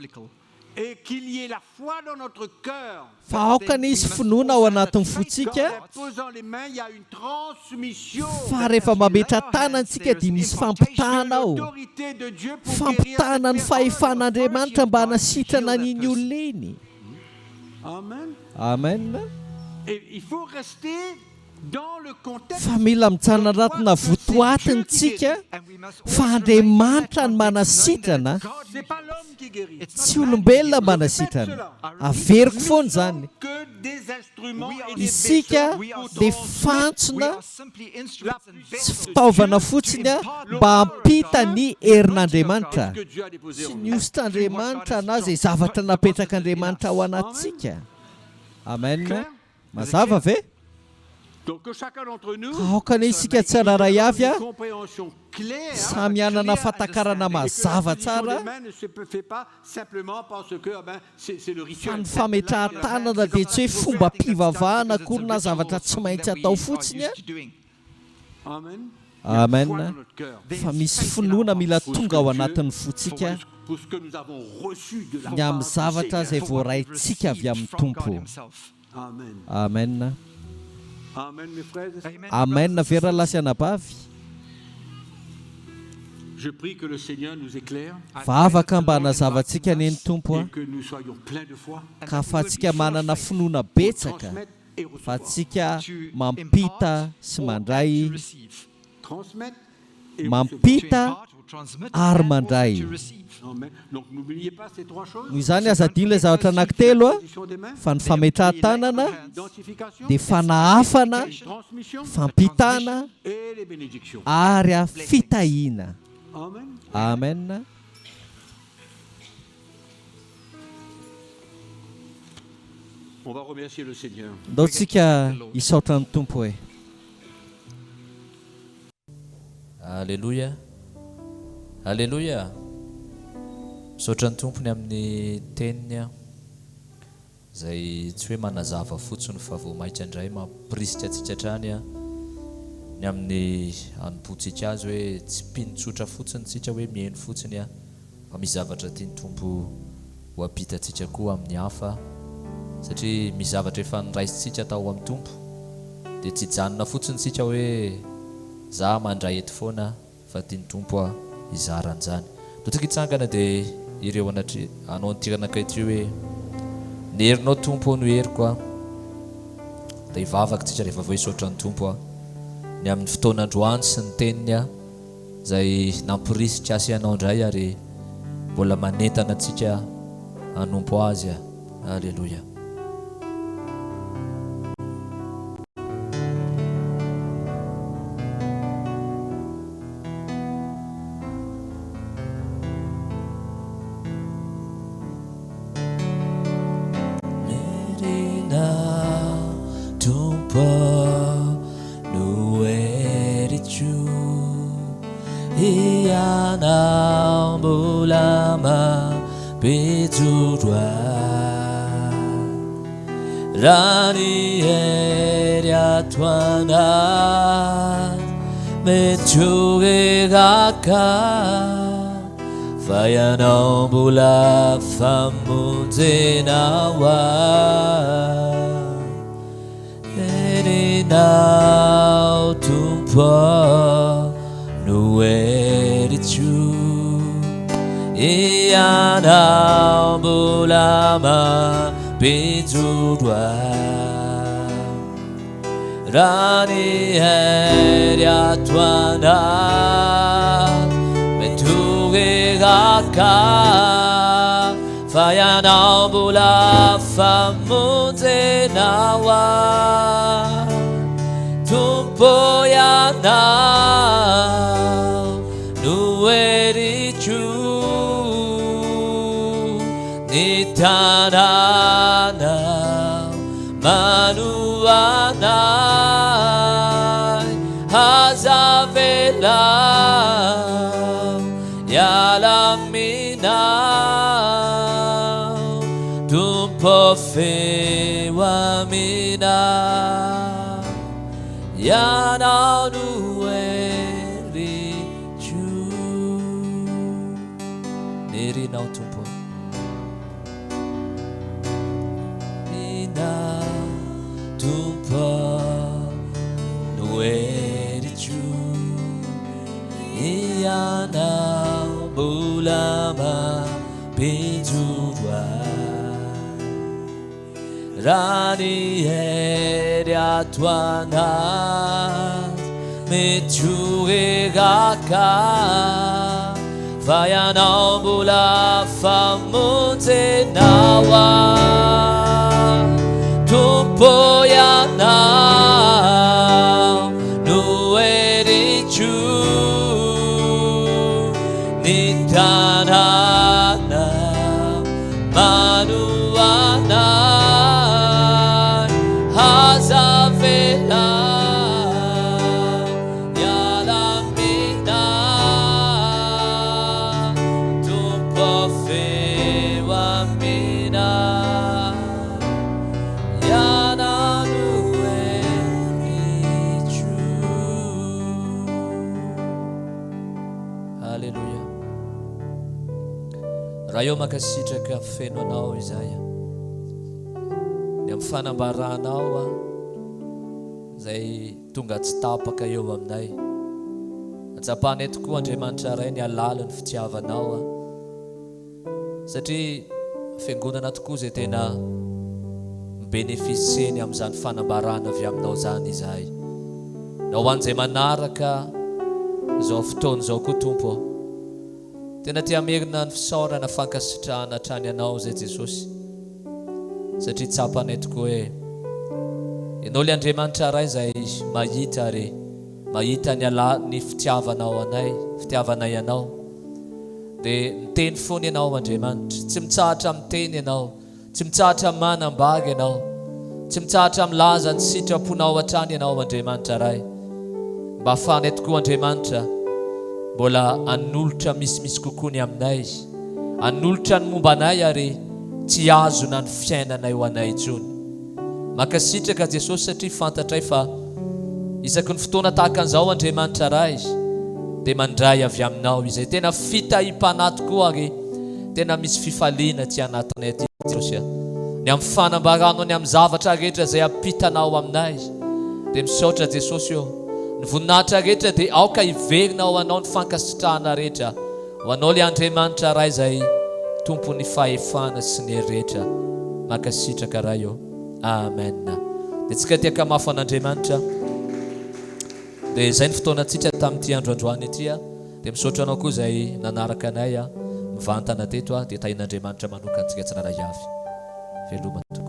Et qu'il y ait la foi dans notre cœur. fa aoka nisy finoana ao anatin'ny Quand fotsika en posant les mains, il y a une transmission. fa rehefa mametra-tanantsika dia misy fampitahana ao L'autorité de Dieu pour fampitahana ny guérir cette fahefan'Andriamanitra mba personne. hanasitrana n'iny olona iny Amen. amen Et il faut rester dans le contexte fa mila mijanona anatina votoatintsika fa Andriamanitra ny manasitrana, c'est pas l'homme qui guérit. tsy olombelona manasitrana. Averiko foana zany. Que des instruments et des Isika vaisseaux dia fantsona, tsy fitaovana fotsiny mba hampita ny herin'Andriamanitra que Dieu a déposé sy en ny nous. ositran'Andriamanitra na izay zavatra napetrak'Andriamanitra ao anatsika. Amen. Mazava ve? Donc que chacun d'entre nous Aokana isika tsirairay avy ait une compréhension claire. samy hanana fatakarana mazava tsara, Ne se fait pas simplement parce que c'est le fa rituel. ny fametrahan-tanana dia tsy hoe fomba mpivavahana akory na zavatra tsy maintsy atao fotsiny. Amen. Amen. Foi dans notre cœur. Fa misy finoana mila tonga ao anatin'ny fotsika Pour ce que nous avons reçu de la ny amin'ny part du zavatra Seigneur. izay voaraintsika avy amin'ny Tompo. Amen. Amen. Amen, mes frères. Amen. Vera lasy anabavy. Je prie que le Seigneur nous éclaire Fa afaka mba hanazavantsika ny Tompo et que nous soyons pleins de foi. ka afatsika manana finoana betsaka, Transmettre et fa recevoir. tsika mampita sy mandray, Transmettre et mampita ary mandray. recevoir. Amen. Donc n'oubliez pas ces trois choses. Noho izany azadiny ilay zavatra anankitelo Position des mains, fa ny fametrahan-tanana, identification, dia fanahafana, transmission fampitana et les bénédictions. ary fitahiana. Amen. Amen. On va remercier le Seigneur. Ndao tsika hisaotra ny Tompo hoe. Alléluia. Alléluia. Misaotra ny tompony amin'ny teniny izay tsy hoe manazava fotsiny fa vao maitra indray mampirisitra antsika hatrany ny amin'ny hanompontsika azy hoe tsy mpinotsotra fotsiny tsika hoe mihaino fotsiny fa misy zavatra tiany Tompo ho ampitatsika koa amin'ny hafa, satria misy zavatra efa niraisitsika tao amin'ny Tompo dia tsy hijanona fotsiny tsika hoe za mandray eto foana fa tiany Tompo izaran'izany. Dotsika hitsangana dia ireo anao antiranakaitreo hoe ny herinao Tompo no heriko dia hivavaka tsika rehefa vao hisaotra ny Tompo ny amin'ny fotoanandroany sy ny teniny izay nampirisitra asy ianao indray ary mbola manentana antsika hanompo azy. Alleluia. Rani eria tuana mechuge gaka vayana bula famuzena wa erina tumpa nuerichu iana bulama Pizudwa Rani eria tuana Metuge gaka Fayana bula famuze nawa Tumpo yana Nuerichu Nitana Manuana Hazavela Yalamina Tumpo fewa mina Yana nueri chu Neri na tumpo Tumpa nuerichu iana bulama pizurwa Rani eriatuana Mitruegaka Vayanambula famunte nawa Tumpoyana Nuerichu Nitanana Manuana Hazavela Yalamina Tumpofewa mina Yananuerichu. Hallelujah. Raha eo makasitraka feno anao izay ny amin'ny fanambaranao izay tonga tsy tapaka eo aminay. Atsapanay tokoa Andriamanitra ray ny alala ny fitiavanao satria fiangonana tokoa izay tena mibenefisieny amin'izany fanambarana avy aminao zany izahay. Na ho an'izay manaraka izao fotoana izao koa Tompo, tena tia merina ny fisaorana fankasitrahana hatrany anao zay Jesosy, satria tsapanay tokoa hoe ianao le Andriamanitra ray izay mahita ary mahita ny fitiavanao anay, fitiavanay anao, dia miteny foana ianao Andriamanitra, tsy mitsahatra miteny ianao, tsy mitsahatra manambady ianao, tsy mitsahatra milaza ny sitraponao hatrany ianao Andriamanitra ray. Mba ahafahanay tokoa Andriamanitra mbola anolotra misimisy kokoa ny aminay, anolotra ny momba anay ary tsy azona ny fiainanay ho anay intsony. Makasitraka Jesosy satria fantatray fa isaky ny fotoana tahaka an'izao Andriamanitra ray dia mandray avy aminao izay tena fitahim-panahy tokoa ary tena misy fifaliana ty anatinay ty Jesosy. Ny amin'ny fanambaranao ny amin'ny zavatra rehetra izay ampitanao aminay dia misaotra Jesosy eo ny voninahitra rehetra dia aoka hiverina ho anao ny fankasitrahana rehetra ho anao le Andriamanitra ray izay tompony fahefana sy ny rehetra. Makasitraka raha eo. Amen. Dia tsika tiaka mafy an'Andriamanitra. Dia izay ny fotoanantsika tamin'ity androandroany ity dia misaotra anao koa izay nanaraka anay mivantana teto dia tahin'Andriamanitra manokana antsika tsirairay avy. Veloma tokoa.